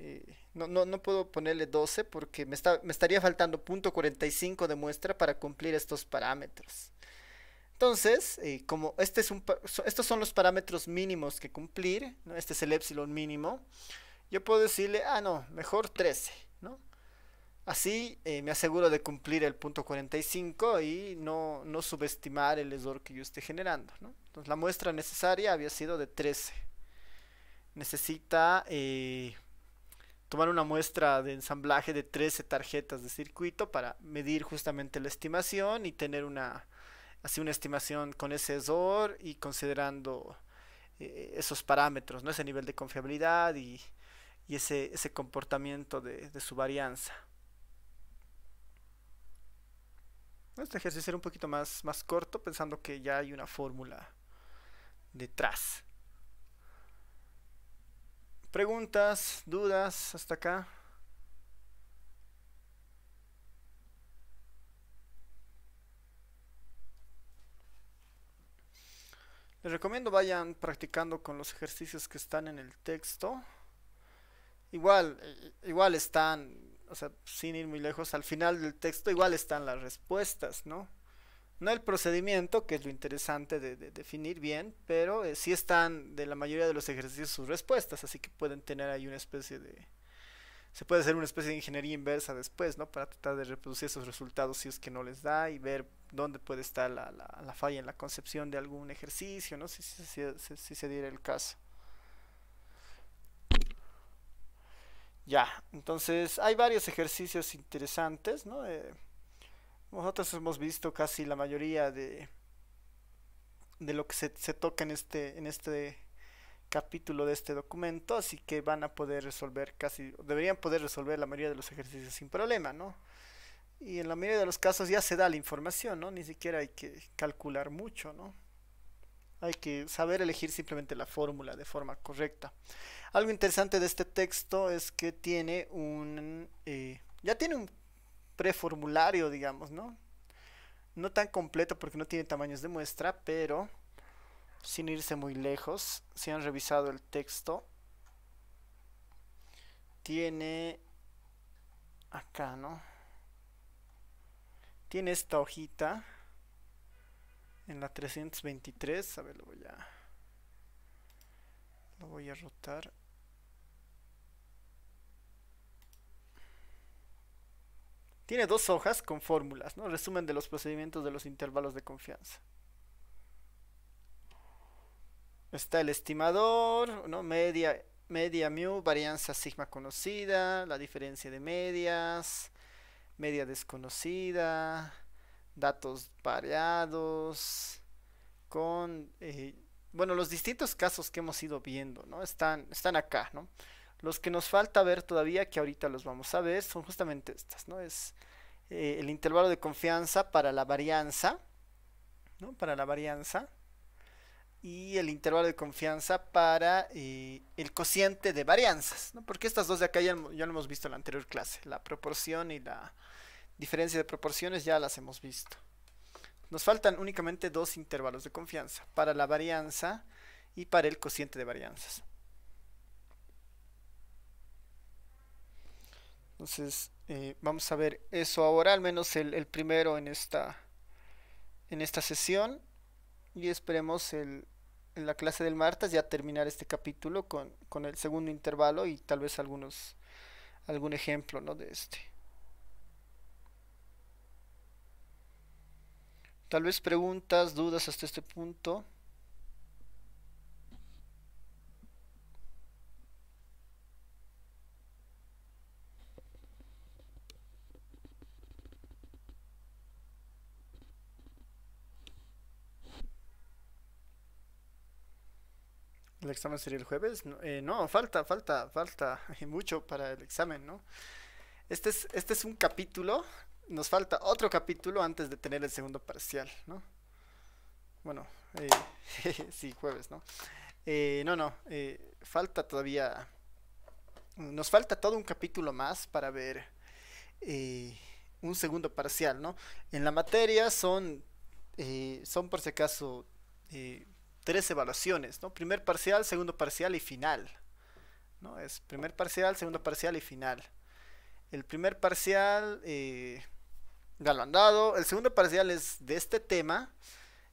No puedo ponerle 12 porque me estaría faltando 0.45 de muestra para cumplir estos parámetros. Entonces, como estos son los parámetros mínimos que cumplir, ¿no? Este es el epsilon mínimo, yo puedo decirle, no, mejor 13, ¿no? Así me aseguro de cumplir el punto 45 y no subestimar el error que yo esté generando, ¿no? Entonces la muestra necesaria había sido de 13. Necesita tomar una muestra de ensamblaje de 13 tarjetas de circuito para medir justamente la estimación y tener así una estimación con ese error y considerando esos parámetros, ¿no? Ese nivel de confiabilidad y ese comportamiento de su varianza. Este ejercicio era un poquito más corto, pensando que ya hay una fórmula detrás. ¿Preguntas, dudas hasta acá? Les recomiendo vayan practicando con los ejercicios que están en el texto. Igual están, o sea, sin ir muy lejos, al final del texto igual están las respuestas, ¿no? No el procedimiento, que es lo interesante de definir bien, pero sí están de la mayoría de los ejercicios sus respuestas, así que pueden tener ahí una especie de... Se puede hacer una especie de ingeniería inversa después, ¿no? Para tratar de reproducir esos resultados si es que no les da y ver dónde puede estar la falla en la concepción de algún ejercicio, ¿no? Si se diera el caso. Ya, entonces hay varios ejercicios interesantes, ¿no? Nosotros hemos visto casi la mayoría de lo que se toca en este capítulo de este documento, así que van a poder resolver deberían poder resolver la mayoría de los ejercicios sin problema, ¿no? Y en la mayoría de los casos ya se da la información, ¿no? Ni siquiera hay que calcular mucho, ¿no? Hay que saber elegir simplemente la fórmula de forma correcta. Algo interesante de este texto es que ya tiene un preformulario, digamos, ¿no? No tan completo porque no tiene tamaños de muestra, pero sin irse muy lejos, si han revisado el texto, tiene acá, ¿no? Tiene esta hojita en la 323. A ver, lo voy a rotar. Tiene dos hojas con fórmulas, ¿no? Resumen de los procedimientos de los intervalos de confianza. Está el estimador, ¿no? Media mu, varianza sigma conocida, la diferencia de medias, media desconocida, datos variados, con, bueno, los distintos casos que hemos ido viendo, ¿no? Están acá, ¿no? Los que nos falta ver todavía, que ahorita los vamos a ver, son justamente estas, ¿no? Es el intervalo de confianza para la varianza, ¿no? Para la varianza y el intervalo de confianza para el cociente de varianzas, ¿no? Porque estas dos de acá ya lo hemos visto en la anterior clase, la proporción y la diferencia de proporciones ya las hemos visto. Nos faltan únicamente dos intervalos de confianza, para la varianza y para el cociente de varianzas. Entonces, vamos a ver eso ahora, al menos el primero en esta sesión, y esperemos en la clase del martes ya terminar este capítulo con el segundo intervalo y tal vez algún ejemplo, ¿no? De este. Tal vez preguntas, dudas hasta este punto. El examen sería el jueves. No, no, falta mucho para el examen, ¿no? Este es un capítulo. Nos falta otro capítulo antes de tener el segundo parcial, ¿no? Bueno, eh, sí, jueves, ¿no? No, falta todavía. Nos falta todo un capítulo más para ver eh, un segundo parcial, ¿no? En la materia son por si acaso eh, tres evaluaciones, ¿no? Primer parcial, segundo parcial y final, ¿no? Es primer parcial, segundo parcial y final. El primer parcial ya lo han dado, el segundo parcial es de este tema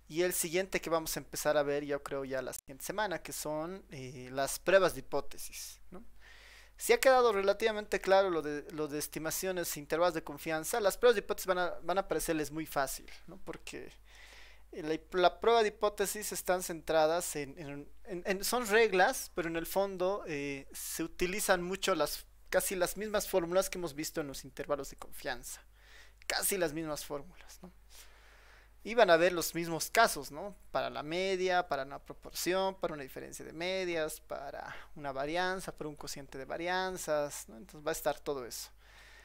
y el siguiente que vamos a empezar a ver yo creo ya la siguiente semana, que son las pruebas de hipótesis, ¿no? Si ha quedado relativamente claro lo de estimaciones e intervalos de confianza, las pruebas de hipótesis van a parecerles muy fácil, ¿no? Porque la prueba de hipótesis están centradas son reglas, pero en el fondo se utilizan mucho casi las mismas fórmulas que hemos visto en los intervalos de confianza. Casi las mismas fórmulas, ¿no? Y van a ver los mismos casos, ¿no? Para la media, para una proporción, para una diferencia de medias, para una varianza, para un cociente de varianzas, ¿no? Entonces va a estar todo eso.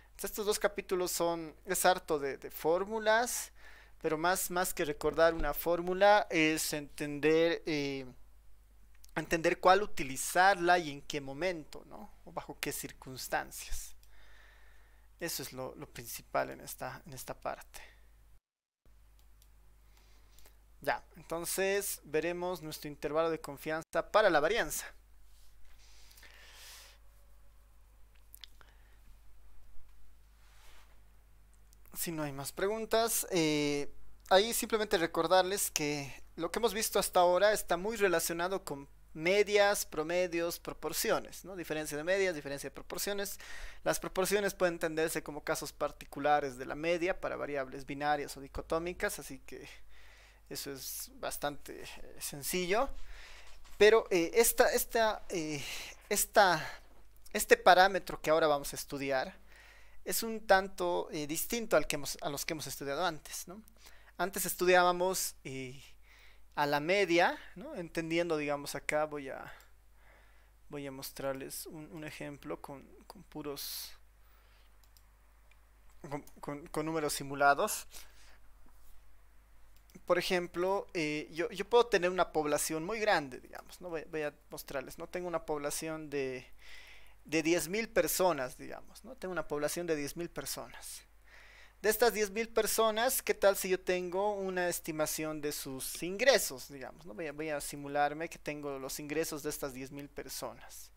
Entonces, estos dos capítulos es harto de fórmulas, pero más que recordar una fórmula es entender cuál utilizarla y en qué momento, ¿no? O bajo qué circunstancias. Eso es lo principal en esta parte. Ya, entonces veremos nuestro intervalo de confianza para la varianza. Si no hay más preguntas, ahí simplemente recordarles que lo que hemos visto hasta ahora está muy relacionado con medias, promedios, proporciones, ¿no? Diferencia de medias, diferencia de proporciones. Las proporciones pueden entenderse como casos particulares de la media para variables binarias o dicotómicas, así que eso es bastante sencillo. Pero este parámetro que ahora vamos a estudiar es un tanto distinto a los que hemos estudiado antes, ¿no? Antes estudiábamos a la media, ¿no? Entendiendo, digamos, acá voy a mostrarles un ejemplo con puros, con números simulados. Por ejemplo, yo puedo tener una población muy grande, digamos, ¿no? Voy a mostrarles, ¿no? Tengo una población de 10.000 personas, digamos, ¿no? Tengo una población de 10.000 personas. De estas 10.000 personas, ¿qué tal si yo tengo una estimación de sus ingresos, digamos, ¿no? Voy a simularme que tengo los ingresos de estas 10.000 personas.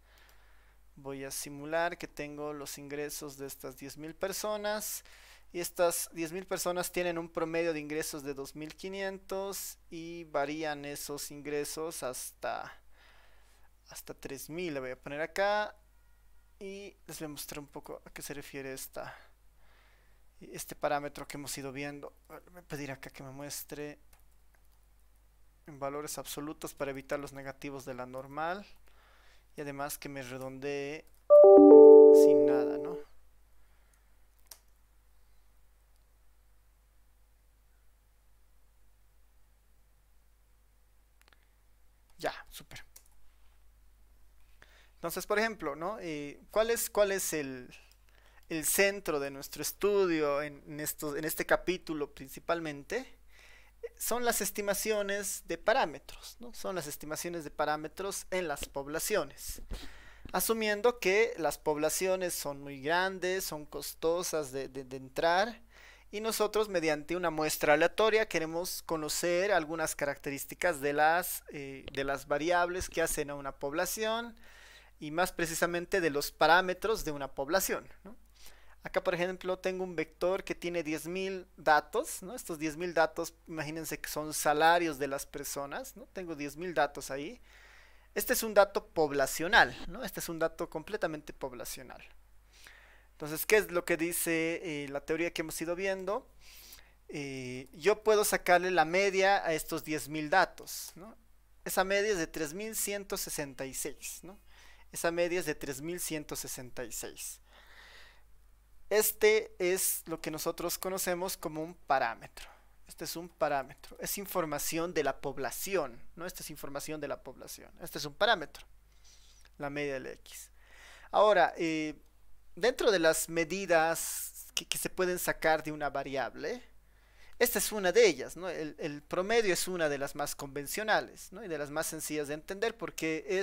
Voy a simular que tengo los ingresos de estas 10.000 personas. Y estas 10.000 personas tienen un promedio de ingresos de 2.500 y varían esos ingresos hasta 3.000. Le voy a poner acá y les voy a mostrar un poco a qué se refiere este parámetro que hemos ido viendo. Voy a pedir acá que me muestre en valores absolutos para evitar los negativos de la normal y además que me redondee sin nada, ¿no? Entonces, por ejemplo, ¿no? ¿Cuál es el centro de nuestro estudio en este capítulo principalmente? Son las estimaciones de parámetros, ¿no? Son las estimaciones de parámetros en las poblaciones. Asumiendo que las poblaciones son muy grandes, son costosas de entrar, y nosotros mediante una muestra aleatoria queremos conocer algunas características de las variables que hacen a una población y más precisamente de los parámetros de una población, ¿no? Acá, por ejemplo, tengo un vector que tiene 10.000 datos, ¿no? Estos 10.000 datos, imagínense que son salarios de las personas, ¿no? Tengo 10.000 datos ahí. Este es un dato poblacional, ¿no? Este es un dato completamente poblacional. Entonces, ¿qué es lo que dice la teoría que hemos ido viendo? Yo puedo sacarle la media a estos 10.000 datos, ¿no? Esa media es de 3.166, ¿no? Esa media es de 3.166. Este es lo que nosotros conocemos como un parámetro. Este es un parámetro. Es información de la población, ¿no? Esta es información de la población. Este es un parámetro, la media del X. Ahora, dentro de las medidas que se pueden sacar de una variable, esta es una de ellas, ¿no? El promedio es una de las más convencionales, ¿no? Y de las más sencillas de entender porque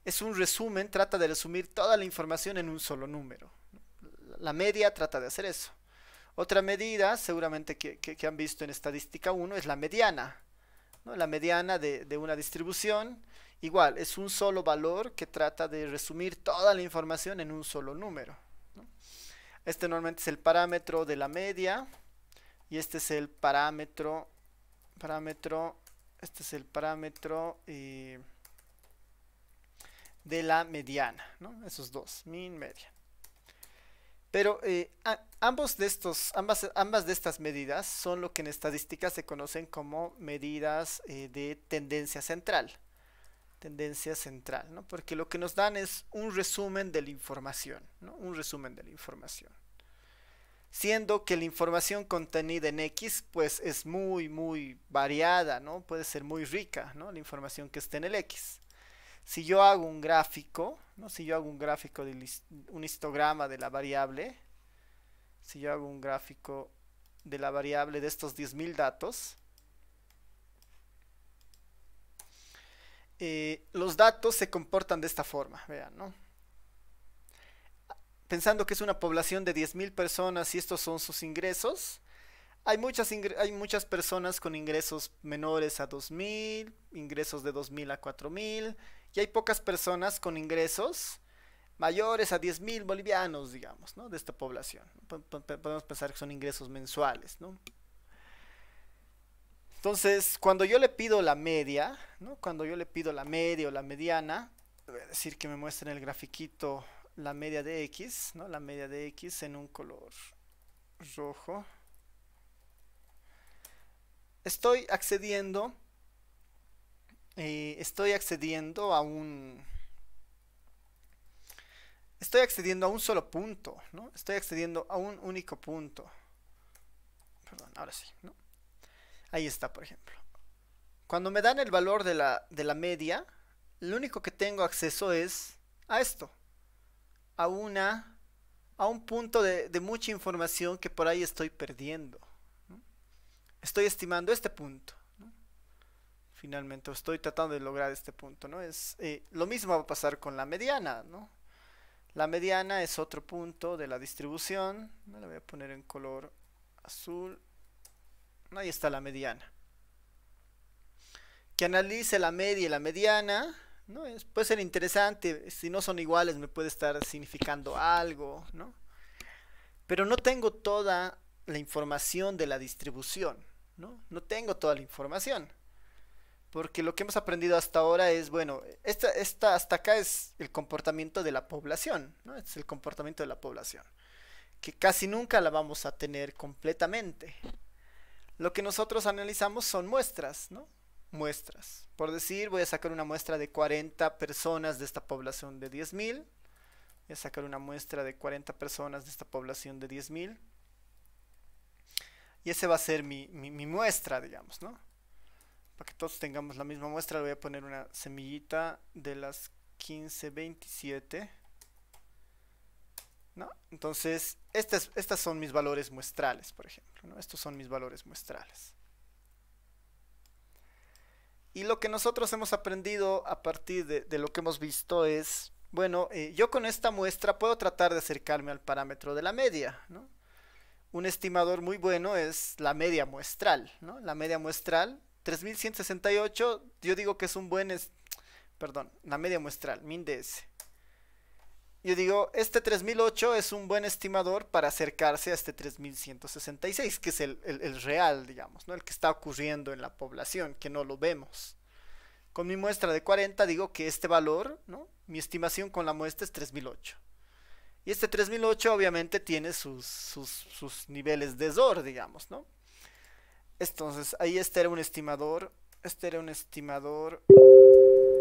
es un resumen, trata de resumir toda la información en un solo número. La media trata de hacer eso. Otra medida, seguramente que han visto en estadística 1, es la mediana, ¿no? La mediana de una distribución, igual, es un solo valor que trata de resumir toda la información en un solo número, ¿no? Este normalmente es el parámetro de la media y este es el este es el parámetro de la mediana, ¿no? Esos dos, min, media. Pero ambas de estas medidas son lo que en estadística se conocen como medidas de tendencia central. Tendencia central, ¿no? Porque lo que nos dan es un resumen de la información, ¿no? Un resumen de la información. Siendo que la información contenida en X, pues es muy variada, ¿no? Puede ser muy rica, ¿no? La información que está en el X. Si yo hago un gráfico, ¿no? Si yo hago un gráfico de un histograma de la variable, si yo hago un gráfico de la variable de estos 10.000 datos, los datos se comportan de esta forma, vean, ¿no? Pensando que es una población de 10.000 personas y estos son sus ingresos, hay muchas personas con ingresos menores a 2.000, ingresos de 2.000 a 4.000, y hay pocas personas con ingresos mayores a 10.000 bolivianos, digamos, ¿no? De esta población. Podemos pensar que son ingresos mensuales, ¿no? Entonces, cuando yo le pido la media, ¿no? Cuando yo le pido la media o la mediana, voy a decir que me muestre en el grafiquito la media de X, ¿no? La media de X en un color rojo. Estoy accediendo a un solo punto, ¿no? Estoy accediendo a un único punto. Perdón, ahora sí, ¿no? Ahí está, por ejemplo. Cuando me dan el valor de la media, lo único que tengo acceso es a esto, a un punto de mucha información que por ahí estoy perdiendo, ¿no? Estoy estimando este punto, ¿no? Finalmente, estoy tratando de lograr este punto, ¿no? Lo mismo va a pasar con la mediana, ¿no? La mediana es otro punto de la distribución. Me la voy a poner en color azul. Ahí está la mediana. Que analice la media y la mediana, ¿no? Puede ser interesante. Si no son iguales, me puede estar significando algo, ¿no? Pero no tengo toda la información de la distribución, ¿no? No tengo toda la información. Porque lo que hemos aprendido hasta ahora es, bueno, hasta acá es el comportamiento de la población, ¿no? Es el comportamiento de la población, que casi nunca la vamos a tener completamente. Lo que nosotros analizamos son muestras, ¿no? Muestras. Por decir, voy a sacar una muestra de 40 personas de esta población de 10.000. Voy a sacar una muestra de 40 personas de esta población de 10.000. Y ese va a ser mi muestra, digamos, ¿no? Para que todos tengamos la misma muestra, le voy a poner una semillita de las 1527, ¿no? Entonces, estas son mis valores muestrales, por ejemplo, ¿no? Estos son mis valores muestrales. Y lo que nosotros hemos aprendido a partir de lo que hemos visto es, bueno, yo con esta muestra puedo tratar de acercarme al parámetro de la media, ¿no? Un estimador muy bueno es la media muestral, ¿no? La media muestral, 3168, yo digo que es un buen, perdón, la media muestral, min-ds. Yo digo, este 3008 es un buen estimador para acercarse a este 3166, que es el real, digamos, ¿no? El que está ocurriendo en la población, que no lo vemos. Con mi muestra de 40 digo que este valor, ¿no? Mi estimación con la muestra es 3008. Y este 3008 obviamente tiene sus niveles de SOR, digamos, ¿no? Entonces, ahí este era un estimador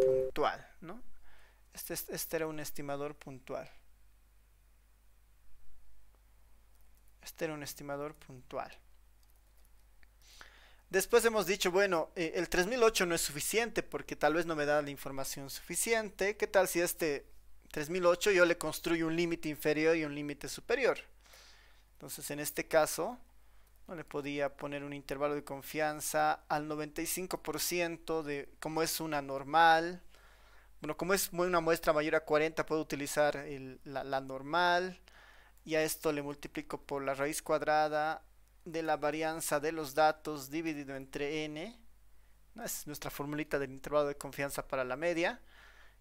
puntual, ¿no? Este era un estimador puntual. Este era un estimador puntual. Después hemos dicho, bueno, el 3008 no es suficiente porque tal vez no me da la información suficiente. ¿Qué tal si este 3008 yo le construyo un límite inferior y un límite superior? Entonces, en este caso, ¿no? Le podía poner un intervalo de confianza al 95% de, como es una normal. Bueno, como es una muestra mayor a 40, puedo utilizar la normal. Y a esto le multiplico por la raíz cuadrada de la varianza de los datos dividido entre n, ¿no? Es nuestra formulita del intervalo de confianza para la media.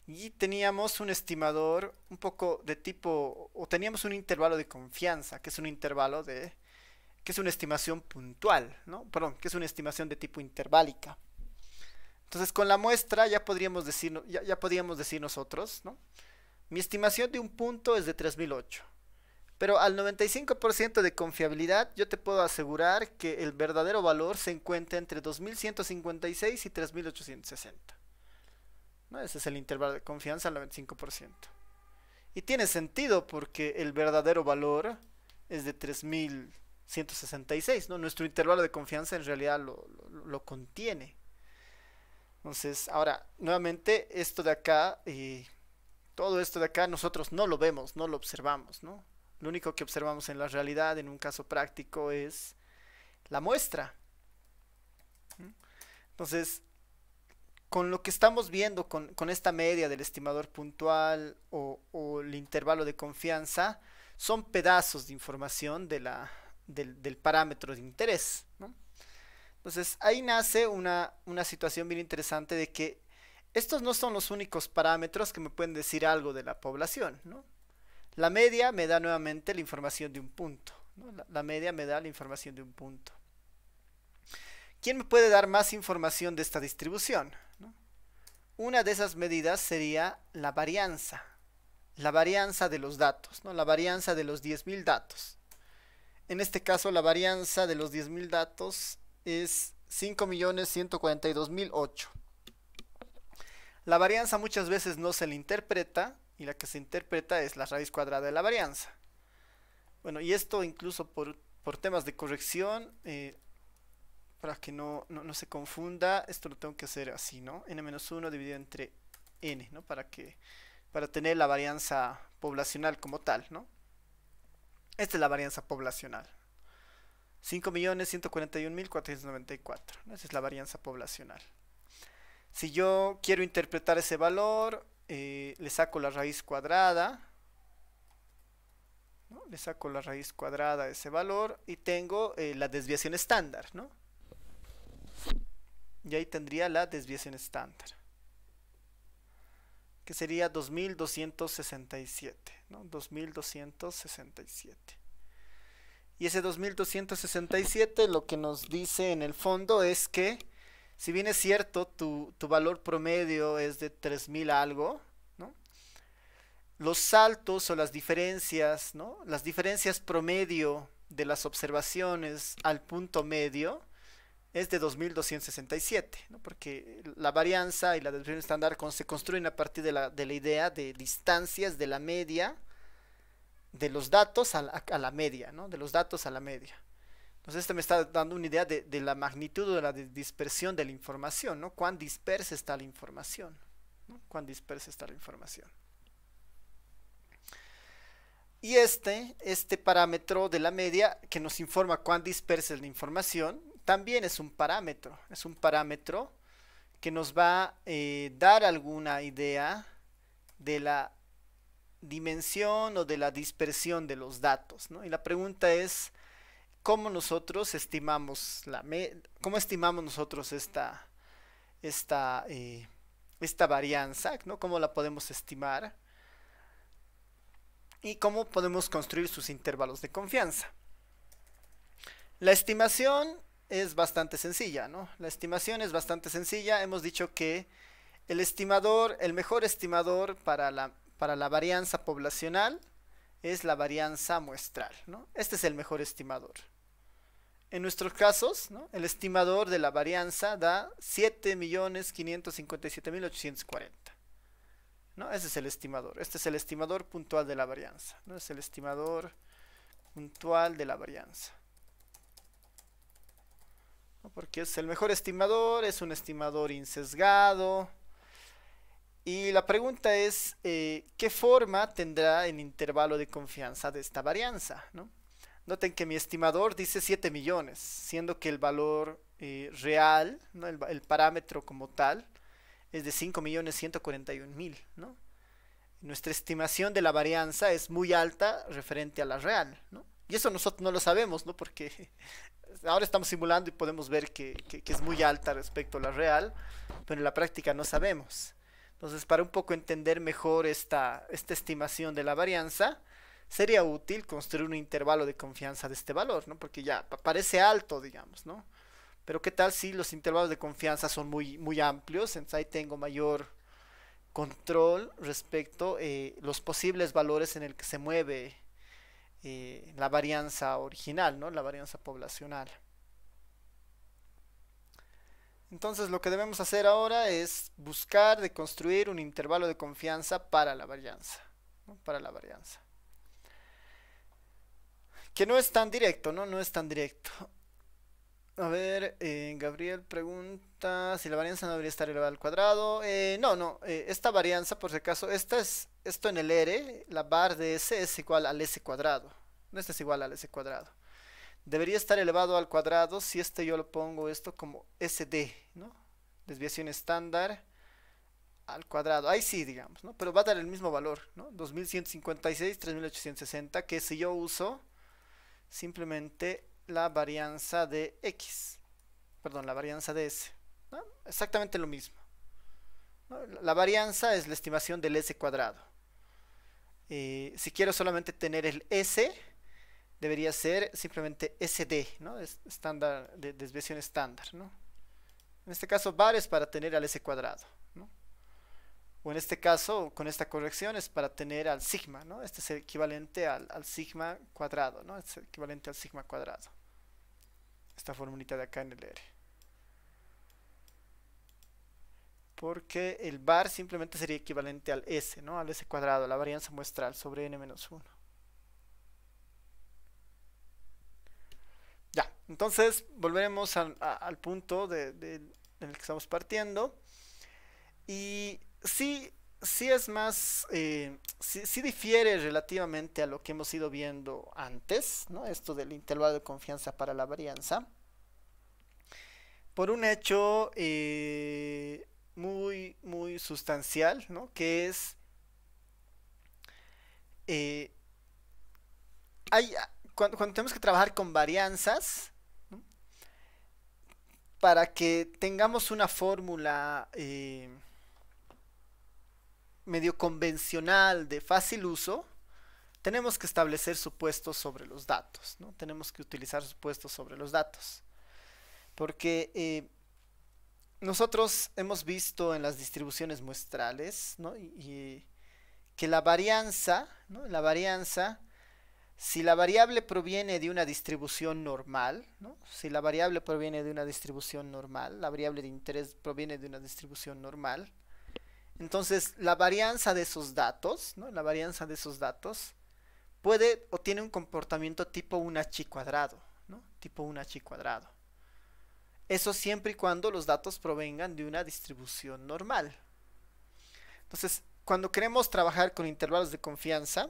Y teníamos un estimador un poco de tipo, o teníamos un intervalo de confianza, que es un intervalo de, que es una estimación puntual, ¿no? Perdón, que es una estimación de tipo interválica. Entonces, con la muestra ya podríamos decir, ya podríamos decir nosotros, ¿no? Mi estimación de un punto es de 3008. Pero al 95% de confiabilidad yo te puedo asegurar que el verdadero valor se encuentra entre 2156 y 3860. ¿No? Ese es el intervalo de confianza al 95%. Y tiene sentido porque el verdadero valor es de 3166, ¿no? Nuestro intervalo de confianza en realidad lo contiene. Entonces, ahora, nuevamente, esto de acá, todo esto de acá nosotros no lo vemos, no lo observamos, ¿no? Lo único que observamos en la realidad, en un caso práctico, es la muestra. Entonces, con lo que estamos viendo, con esta media del estimador puntual o el intervalo de confianza, son pedazos de información del parámetro de interés, ¿no? Entonces, ahí nace una situación bien interesante de que estos no son los únicos parámetros que me pueden decir algo de la población, ¿no? La media me da nuevamente la información de un punto, ¿no? La media me da la información de un punto. ¿Quién me puede dar más información de esta distribución, ¿no? Una de esas medidas sería la varianza de los datos, ¿no? La varianza de los 10.000 datos. En este caso, la varianza de los 10.000 datos es 5.142.008. La varianza muchas veces no se le interpreta, y la que se interpreta es la raíz cuadrada de la varianza. Bueno, y esto incluso por temas de corrección, para que no se confunda, esto lo tengo que hacer así, ¿no? n-1 dividido entre n, ¿no? Para tener la varianza poblacional como tal, ¿no? Esta es la varianza poblacional. 5.141.494, ¿no? Esa es la varianza poblacional. Si yo quiero interpretar ese valor, le saco la raíz cuadrada, ¿no? Le saco la raíz cuadrada de ese valor y tengo la desviación estándar, ¿no? Y ahí tendría la desviación estándar, que sería 2267, ¿no? 2267. Y ese 2267 lo que nos dice en el fondo es que, si bien es cierto, tu valor promedio es de 3000 algo, ¿no? Los saltos o las diferencias, ¿no? Las diferencias promedio de las observaciones al punto medio es de 2267, ¿no? Porque la varianza y la desviación estándar se construyen a partir de la idea de distancias de la media de los datos a la media, ¿no? De los datos a la media. Entonces esto me está dando una idea de la magnitud de la dispersión de la información, ¿no? Cuán dispersa está la información. ¿no? Cuán dispersa está la información. Y este parámetro de la media que nos informa cuán dispersa es la información, también es un parámetro. Es un parámetro que nos va a dar alguna idea de la dimensión o de la dispersión de los datos, ¿no? Y la pregunta es, ¿cómo nosotros estimamos cómo estimamos nosotros esta, esta varianza, ¿no? ¿Cómo la podemos estimar? Y cómo podemos construir sus intervalos de confianza. La estimación es bastante sencilla, ¿no? La estimación es bastante sencilla. Hemos dicho que el mejor estimador para la varianza poblacional es la varianza muestral, ¿no? Este es el mejor estimador. En nuestros casos, ¿no? El estimador de la varianza da 7.557.840. ¿No? Ese es el estimador. Este es el estimador puntual de la varianza, ¿no? Es el estimador puntual de la varianza, ¿no? Porque es el mejor estimador, es un estimador insesgado. Y la pregunta es, ¿qué forma tendrá el intervalo de confianza de esta varianza, ¿no? Noten que mi estimador dice 7 millones, siendo que el valor real, ¿no? el parámetro como tal, es de 5.141.000, ¿no? Nuestra estimación de la varianza es muy alta referente a la real, ¿no? Y eso nosotros no lo sabemos, ¿no? Porque ahora estamos simulando y podemos ver que es muy alta respecto a la real, pero en la práctica no sabemos. Entonces, para un poco entender mejor esta estimación de la varianza, sería útil construir un intervalo de confianza de este valor, ¿no? Porque ya parece alto, digamos, ¿no? Pero ¿qué tal si los intervalos de confianza son muy amplios? Entonces ahí tengo mayor control respecto a los posibles valores en el que se mueve la varianza original, ¿no? La varianza poblacional. Entonces lo que debemos hacer ahora es buscar de construir un intervalo de confianza para la varianza, ¿no? Para la varianza. Que no es tan directo, ¿no? No es tan directo. A ver, Gabriel pregunta si la varianza no debería estar elevada al cuadrado. No, esta varianza, por si acaso, esto en el R, la bar de S es igual al S cuadrado. No, este es igual al S cuadrado. Debería estar elevado al cuadrado si yo lo pongo esto como SD, ¿no? Desviación estándar al cuadrado. Ahí sí, digamos, ¿no? Pero va a dar el mismo valor, ¿no? 2156, 3860, que si yo uso simplemente la varianza de X, perdón, la varianza de S, ¿no? Exactamente lo mismo, ¿no? La varianza es la estimación del S cuadrado. Si quiero solamente tener el S, debería ser simplemente SD, ¿no? Es estándar de desviación estándar, ¿no? En este caso, var es para tener al S cuadrado, ¿no? O en este caso, con esta corrección es para tener al sigma, ¿no? Este es el equivalente al sigma cuadrado, ¿no? Es el equivalente al sigma cuadrado. Esta formulita de acá en el R. Porque el var simplemente sería equivalente al S, ¿no? Al S cuadrado, la varianza muestral sobre n-1. Ya, entonces volveremos al punto en el que estamos partiendo. Y sí es más, sí difiere relativamente a lo que hemos ido viendo antes, ¿no? Esto del intervalo de confianza para la varianza. Por un hecho muy sustancial, ¿no? Que es, eh, cuando tenemos que trabajar con varianzas, ¿no? Para que tengamos una fórmula medio convencional de fácil uso, tenemos que establecer supuestos sobre los datos, ¿no? Tenemos que utilizar supuestos sobre los datos. Porque nosotros hemos visto en las distribuciones muestrales, ¿no? Que la varianza, ¿no? La varianza, si la variable proviene de una distribución normal, ¿no? Si la variable proviene de una distribución normal, la variable de interés proviene de una distribución normal, entonces la varianza de esos datos, ¿no? La varianza de esos datos puede o tiene un comportamiento tipo 1h cuadrado, ¿no? Tipo 1h cuadrado. Eso siempre y cuando los datos provengan de una distribución normal. Entonces, cuando queremos trabajar con intervalos de confianza,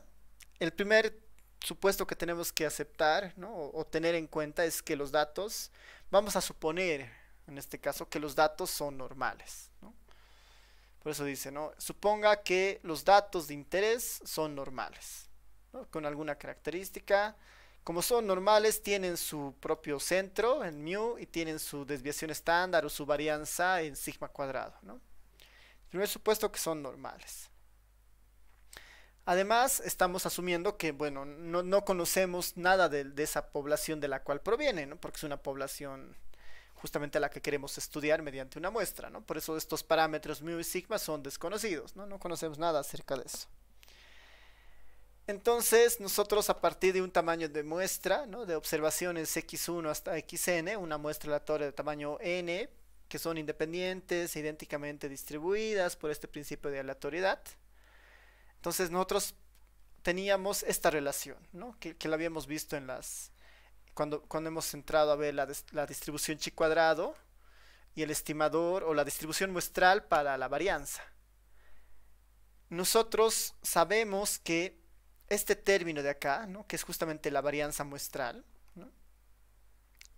el primer supuesto que tenemos que aceptar, ¿no? o tener en cuenta es que los datos, vamos a suponer en este caso que los datos son normales, ¿no? Por eso dice, ¿no? Suponga que los datos de interés son normales, ¿no? Con alguna característica. Como son normales, tienen su propio centro en mu y tienen su desviación estándar o su varianza en sigma cuadrado, ¿no? Primer supuesto que son normales. Además, estamos asumiendo que, bueno, no conocemos nada de esa población de la cual proviene, ¿no? Porque es una población justamente a la que queremos estudiar mediante una muestra, ¿no? Por eso estos parámetros mu y sigma son desconocidos, ¿no? No conocemos nada acerca de eso. Entonces, nosotros a partir de un tamaño de muestra, ¿no? De observaciones x1 hasta xn, una muestra aleatoria de tamaño n, que son independientes e idénticamente distribuidas por este principio de aleatoriedad. Entonces nosotros teníamos esta relación, ¿no? que la habíamos visto en cuando hemos entrado a ver la distribución chi cuadrado y el estimador o la distribución muestral para la varianza. Nosotros sabemos que este término de acá, ¿no? Que es justamente la varianza muestral, ¿no?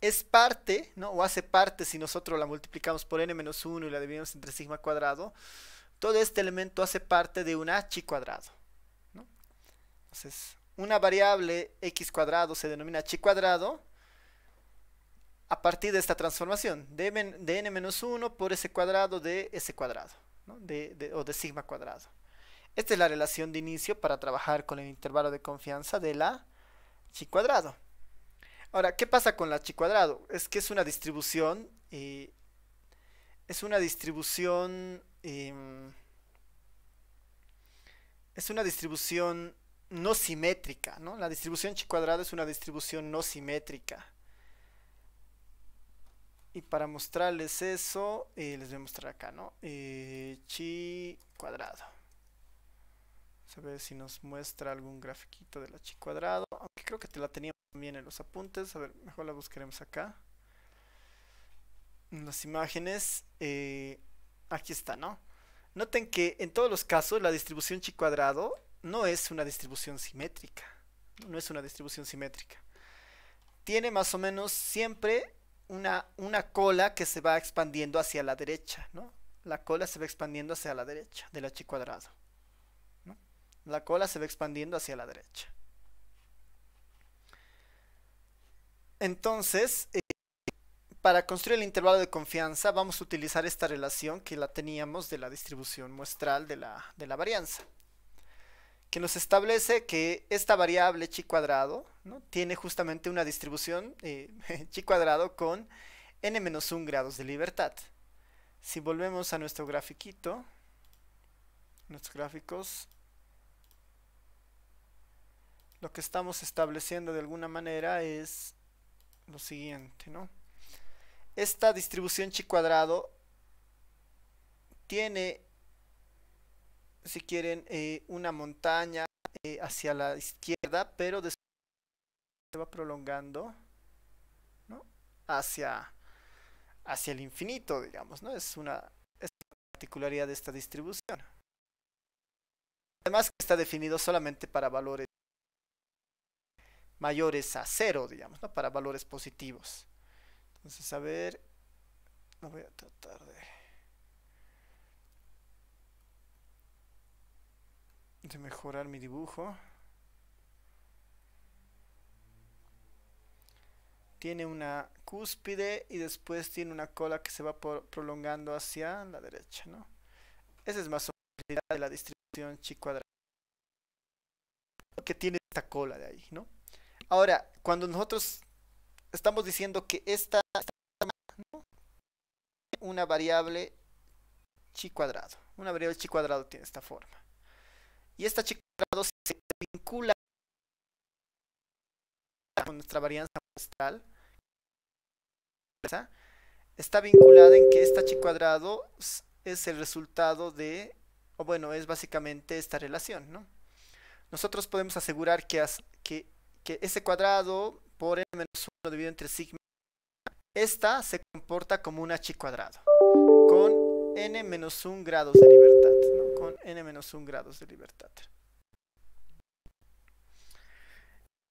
Es parte, ¿no? O hace parte si nosotros la multiplicamos por n-1 y la dividimos entre sigma cuadrado. Todo este elemento hace parte de una chi cuadrado, ¿no? Entonces, una variable x cuadrado se denomina chi cuadrado a partir de esta transformación de n-1 por s cuadrado de s cuadrado, ¿no? o de sigma cuadrado. Esta es la relación de inicio para trabajar con el intervalo de confianza de la chi cuadrado. Ahora, ¿qué pasa con la chi cuadrado? Es que es una distribución, es una distribución no simétrica, ¿no? La distribución chi cuadrado es una distribución no simétrica. Y para mostrarles eso, les voy a mostrar acá, ¿no? Chi cuadrado. Vamos a ver si nos muestra algún grafiquito de la chi cuadrado. Aunque creo que te la teníamos también en los apuntes. A ver, mejor la buscaremos acá. En las imágenes. Aquí está, ¿no? Noten que en todos los casos la distribución chi cuadrado no es una distribución simétrica. No es una distribución simétrica. Tiene más o menos siempre una cola que se va expandiendo hacia la derecha, ¿no? La cola se va expandiendo hacia la derecha de la chi cuadrado, ¿no? La cola se va expandiendo hacia la derecha. Entonces, para construir el intervalo de confianza vamos a utilizar esta relación que la teníamos de la distribución muestral de la varianza, que nos establece que esta variable chi cuadrado, ¿no? Tiene justamente una distribución chi cuadrado con n-1 grados de libertad. Si volvemos a nuestro grafiquito, nuestros gráficos, lo que estamos estableciendo de alguna manera es lo siguiente, ¿no? Esta distribución chi cuadrado tiene, si quieren, una montaña hacia la izquierda, pero después se va prolongando, ¿no? hacia el infinito, digamos, ¿no? Es una particularidad de esta distribución. Además, está definido solamente para valores mayores a 0, digamos, ¿no? Para valores positivos. Entonces, a ver, lo voy a tratar de mejorar mi dibujo. Tiene una cúspide y después tiene una cola que se va prolongando hacia la derecha, ¿no? Esa es más o menos la de la distribución chi cuadrada, que tiene esta cola de ahí, ¿no? Ahora, cuando nosotros estamos diciendo que esta, ¿no? Una variable chi cuadrado. Una variable chi cuadrado tiene esta forma. Y esta chi cuadrado se vincula con nuestra varianza muestral. Está vinculada en que esta chi cuadrado es el resultado de, o bueno, es básicamente esta relación, ¿no? Nosotros podemos asegurar que ese cuadrado por n-1 dividido entre sigma, esta se comporta como una chi cuadrado, con n menos 1 grados de libertad, ¿no? Con n menos 1 grados de libertad.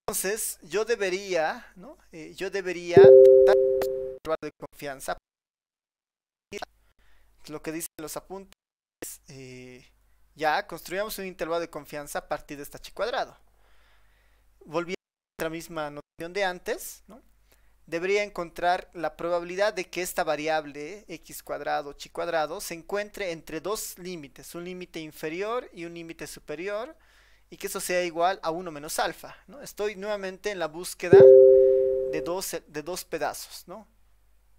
Entonces, yo debería, ¿no? Yo debería dar un intervalo de confianza. Lo que dicen los apuntes, ya construyamos un intervalo de confianza a partir de esta chi cuadrado. Volviendo a la misma notación de antes, ¿no? Debería encontrar la probabilidad de que esta variable x cuadrado, chi cuadrado, se encuentre entre dos límites, un límite inferior y un límite superior, y que eso sea igual a 1 menos alfa, ¿no? Estoy nuevamente en la búsqueda de dos pedazos, ¿no?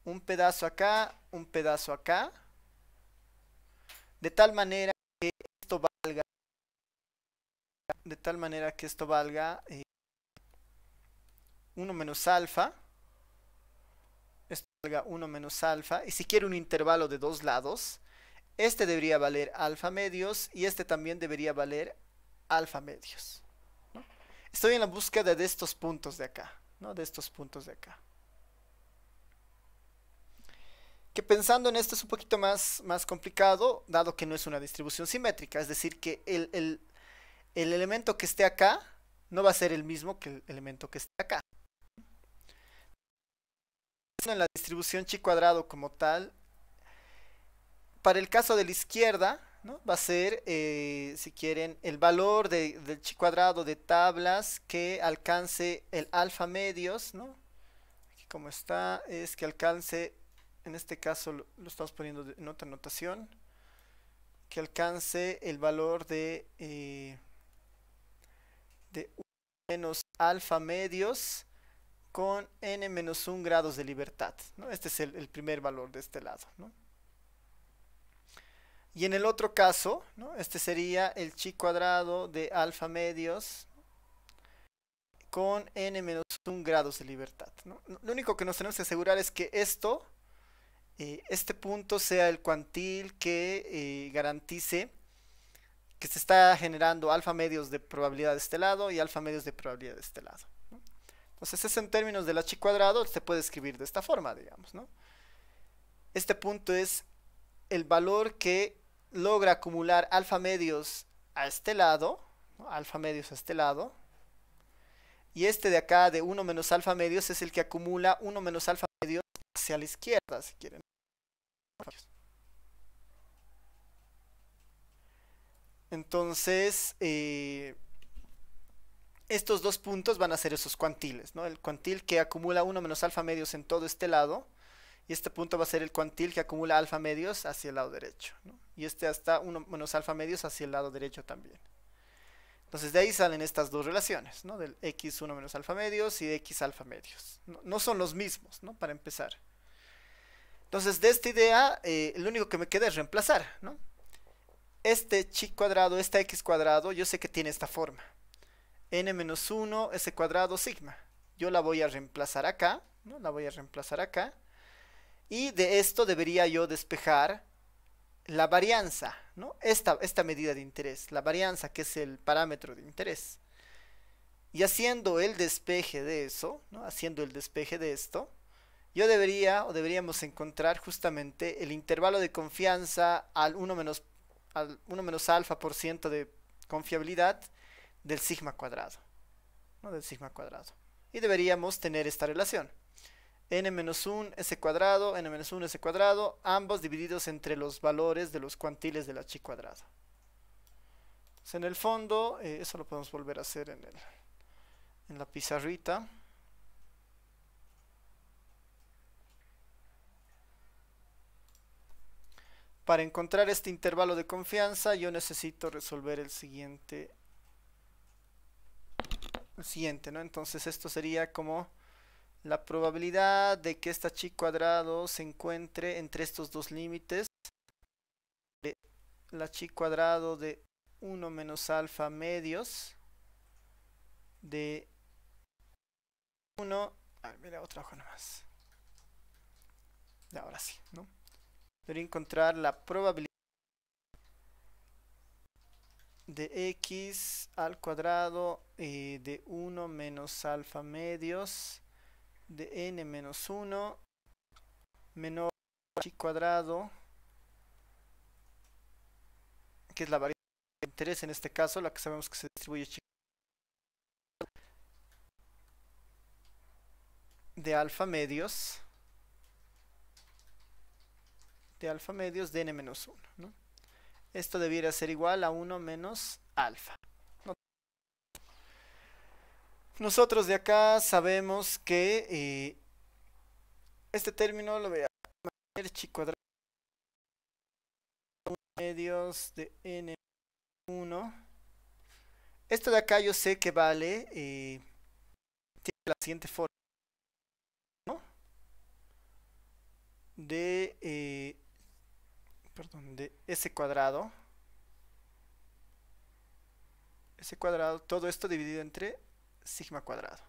Un pedazo acá, un pedazo acá, de tal manera que esto valga, de tal manera que esto valga 1 menos alfa, esto valga 1 menos alfa, y si quiero un intervalo de dos lados, este debería valer alfa medios y este también debería valer alfa medios, ¿no? Estoy en la búsqueda de estos puntos de acá, ¿no? De estos puntos de acá. Que pensando en esto es un poquito más complicado, dado que no es una distribución simétrica, es decir, que el elemento que esté acá no va a ser el mismo que el elemento que esté acá. En la distribución chi cuadrado como tal, para el caso de la izquierda, ¿no? Va a ser, si quieren, el valor del chi cuadrado de tablas que alcance el alfa medios, ¿no? Aquí como está, es que alcance, en este caso lo estamos poniendo en otra notación, que alcance el valor de 1 menos alfa medios con n menos 1 grados de libertad, ¿no? Este es el primer valor de este lado, ¿no? Y en el otro caso, ¿no? Este sería el chi cuadrado de alfa medios con n menos 1 grados de libertad, ¿no? Lo único que nos tenemos que asegurar es que este punto sea el cuantil que garantice que se está generando alfa medios de probabilidad de este lado y alfa medios de probabilidad de este lado, ¿no? Entonces eso en términos de la chi cuadrado se puede escribir de esta forma, digamos, ¿no? Este punto es el valor que logra acumular alfa medios a este lado, ¿no? Alfa medios a este lado, y este de acá de 1 menos alfa medios es el que acumula 1 menos alfa medios hacia la izquierda, si quieren. Entonces, estos dos puntos van a ser esos cuantiles, ¿no? El cuantil que acumula 1 menos alfa medios en todo este lado, y este punto va a ser el cuantil que acumula alfa medios hacia el lado derecho, ¿no? Y este hasta 1 menos alfa medios hacia el lado derecho también. Entonces de ahí salen estas dos relaciones, ¿no? Del x 1 menos alfa medios y de x alfa medios. No son los mismos, ¿no? Para empezar. Entonces de esta idea, lo único que me queda es reemplazar, ¿no? Este chi cuadrado, esta x cuadrado, yo sé que tiene esta forma. N menos 1, s cuadrado, sigma. Yo la voy a reemplazar acá, ¿no? La voy a reemplazar acá. Y de esto debería yo despejar la varianza, ¿no? Esta medida de interés, la varianza que es el parámetro de interés. Y haciendo el despeje de eso, ¿no? Haciendo el despeje de esto, yo debería o deberíamos encontrar justamente el intervalo de confianza al 1 menos alfa por ciento de confiabilidad del sigma cuadrado, ¿no? Del sigma cuadrado. Y deberíamos tener esta relación. n-1 s cuadrado, n-1 s cuadrado, ambos divididos entre los valores de los cuantiles de la chi cuadrado. Entonces, en el fondo, eso lo podemos volver a hacer en la pizarrita. Para encontrar este intervalo de confianza, yo necesito resolver el siguiente, ¿no? Entonces esto sería como la probabilidad de que esta chi cuadrado se encuentre entre estos dos límites. La chi cuadrado de 1 menos alfa medios de 1. Mira, otra hoja nomás. Ahora sí, ¿no? Debería encontrar la probabilidad de x al cuadrado de 1 menos alfa medios de n menos 1 menor chi cuadrado que es la varianza de interés en este caso, la que sabemos que se distribuye de alfa medios de n-1, ¿no? Esto debiera ser igual a 1 menos alfa. Nosotros de acá sabemos que este término lo voy a poner chi cuadrado medios de n1. Esto de acá yo sé que vale, tiene la siguiente forma, ¿no? De s cuadrado, todo esto dividido entre sigma cuadrado,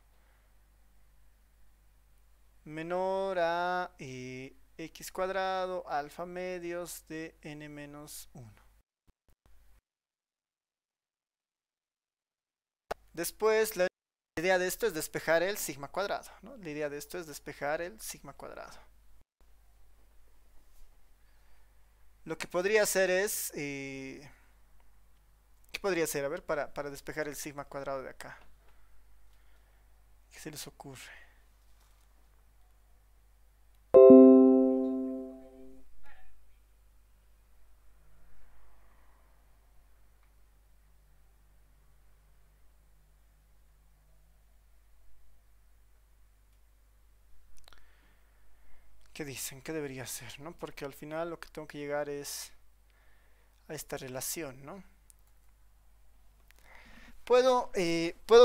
menor a x cuadrado alfa medios de n menos 1. Después la idea de esto es despejar el sigma cuadrado, ¿no? La idea de esto es despejar el sigma cuadrado. Lo que podría hacer es, ¿qué podría hacer? A ver, para despejar el sigma cuadrado de acá. ¿Qué se les ocurre? ¿Qué dicen? ¿Qué debería hacer? ¿No? Porque al final lo que tengo que llegar es a esta relación, ¿no? Puedo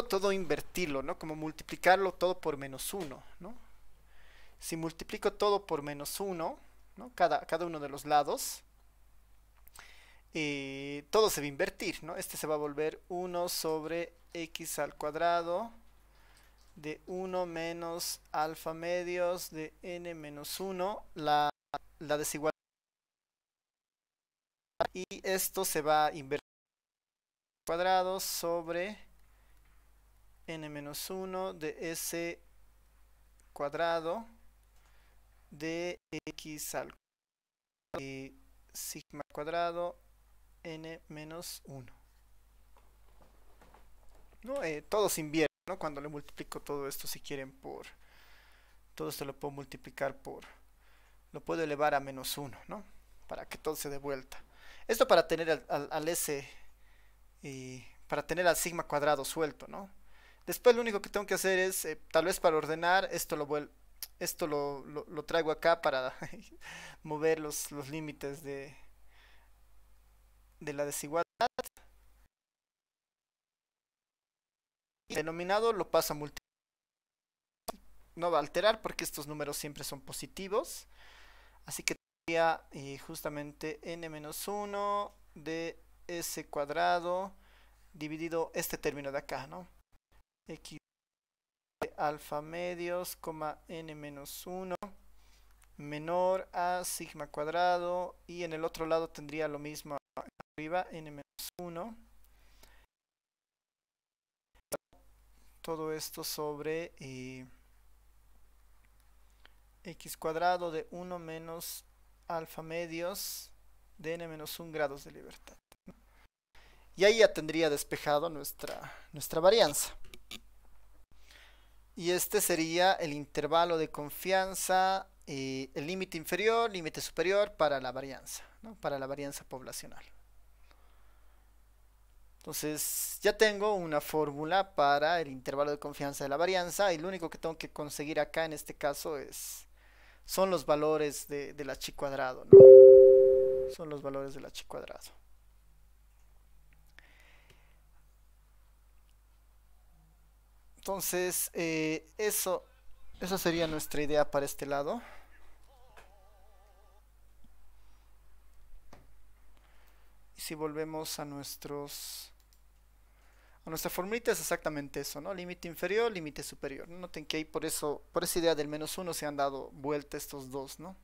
todo invertirlo, ¿no? Como multiplicarlo todo por menos 1, ¿no? Si multiplico todo por menos 1, ¿no? Cada uno de los lados, todo se va a invertir, ¿no? Este se va a volver 1 sobre x al cuadrado de 1 menos alfa medios de n menos 1, la desigualdad, y esto se va a invertir cuadrado sobre n menos 1 de s cuadrado de x al sigma cuadrado n menos 1, ¿no? Todo se invierte, ¿no? Cuando le multiplico todo esto, si quieren, por todo esto lo puedo multiplicar lo puedo elevar a menos 1, ¿no? Para que todo se dé vuelta. Esto para tener al s, para tener al sigma cuadrado suelto, ¿no? Después lo único que tengo que hacer es, tal vez para ordenar, esto lo traigo acá para mover los límites de la desigualdad. El denominado lo paso a multiplicar. No va a alterar porque estos números siempre son positivos. Así que tendría justamente n-1 de s cuadrado dividido este término de acá, ¿no? X de alfa medios, n-1 menor a sigma cuadrado, y en el otro lado tendría lo mismo arriba, n-1. Todo esto sobre x cuadrado de 1 menos alfa medios de n menos 1 grados de libertad. Y ahí ya tendría despejado nuestra varianza. Y este sería el intervalo de confianza, el límite inferior, límite superior para la varianza, ¿no? Para la varianza poblacional. Entonces ya tengo una fórmula para el intervalo de confianza de la varianza, y lo único que tengo que conseguir acá en este caso son los valores de la chi cuadrado, ¿no? Son los valores de la chi cuadrado. Entonces eso sería nuestra idea para este lado. Y si volvemos a nuestra formulita, es exactamente eso, ¿no? Límite inferior, límite superior. Noten que ahí por esa idea del menos 1 se han dado vuelta estos dos, ¿no?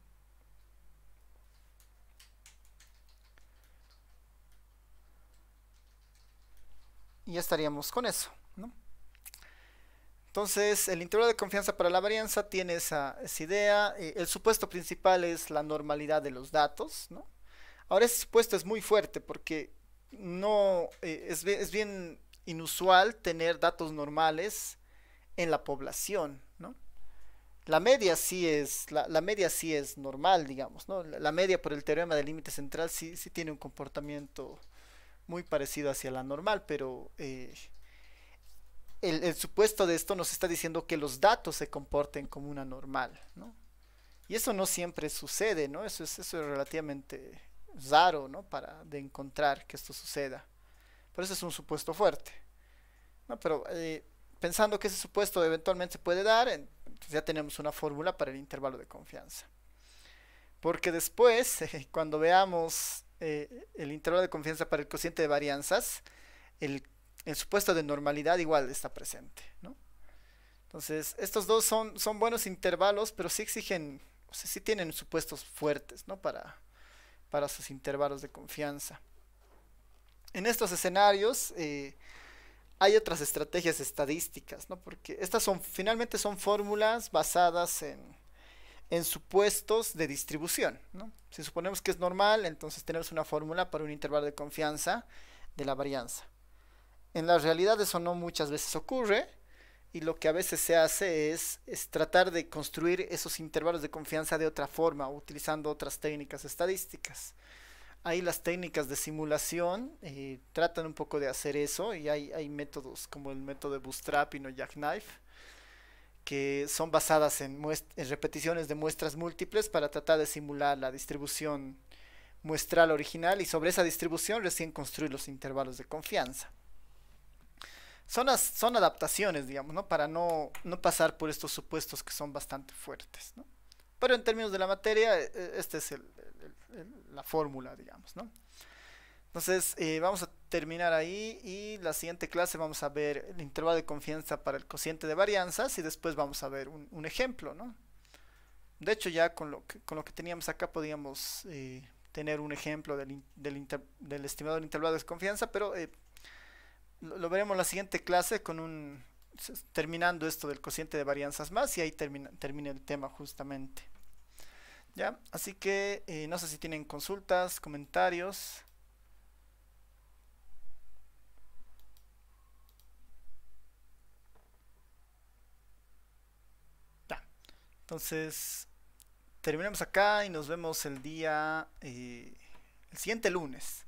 Y ya estaríamos con eso, ¿no? Entonces, el intervalo de confianza para la varianza tiene esa idea. El supuesto principal es la normalidad de los datos, ¿no? Ahora, ese supuesto es muy fuerte porque no es bien inusual tener datos normales en la población, ¿no? La media sí es normal, digamos, ¿no? La media por el teorema del límite central sí tiene un comportamiento muy parecido hacia la normal, pero el supuesto de esto nos está diciendo que los datos se comporten como una normal, ¿no? Y eso no siempre sucede, ¿no? Eso es relativamente raro, ¿no? Para de encontrar que esto suceda. Por eso es un supuesto fuerte, ¿no? Pero pensando que ese supuesto eventualmente se puede dar, entonces ya tenemos una fórmula para el intervalo de confianza. Porque después, cuando veamos el intervalo de confianza para el cociente de varianzas, el, el supuesto de normalidad igual está presente, ¿no? Entonces, estos dos son buenos intervalos, pero sí exigen, o sea, sí tienen supuestos fuertes, ¿no? Para sus intervalos de confianza. En estos escenarios hay otras estrategias estadísticas, ¿no? Porque estas finalmente son fórmulas basadas en supuestos de distribución, ¿no? Si suponemos que es normal, entonces tenemos una fórmula para un intervalo de confianza de la varianza. En la realidad eso no muchas veces ocurre, y lo que a veces se hace es tratar de construir esos intervalos de confianza de otra forma, utilizando otras técnicas estadísticas. Ahí las técnicas de simulación tratan un poco de hacer eso, y hay métodos como el método de Bootstrapping o Jackknife que son basadas en repeticiones de muestras múltiples para tratar de simular la distribución muestral original, y sobre esa distribución recién construir los intervalos de confianza. Son adaptaciones, digamos, ¿no? Para no pasar por estos supuestos que son bastante fuertes, ¿no? Pero en términos de la materia, esta es la fórmula, digamos, ¿no? Entonces, vamos a terminar ahí, y la siguiente clase vamos a ver el intervalo de confianza para el cociente de varianzas, y después vamos a ver un ejemplo, ¿no? De hecho, ya con lo que teníamos acá podíamos tener un ejemplo del estimado del intervalo de confianza, pero lo veremos en la siguiente clase terminando esto del cociente de varianzas más, y ahí termina el tema justamente. ¿Ya? Así que no sé si tienen consultas, comentarios. Ya. Entonces, terminemos acá y nos vemos el siguiente lunes.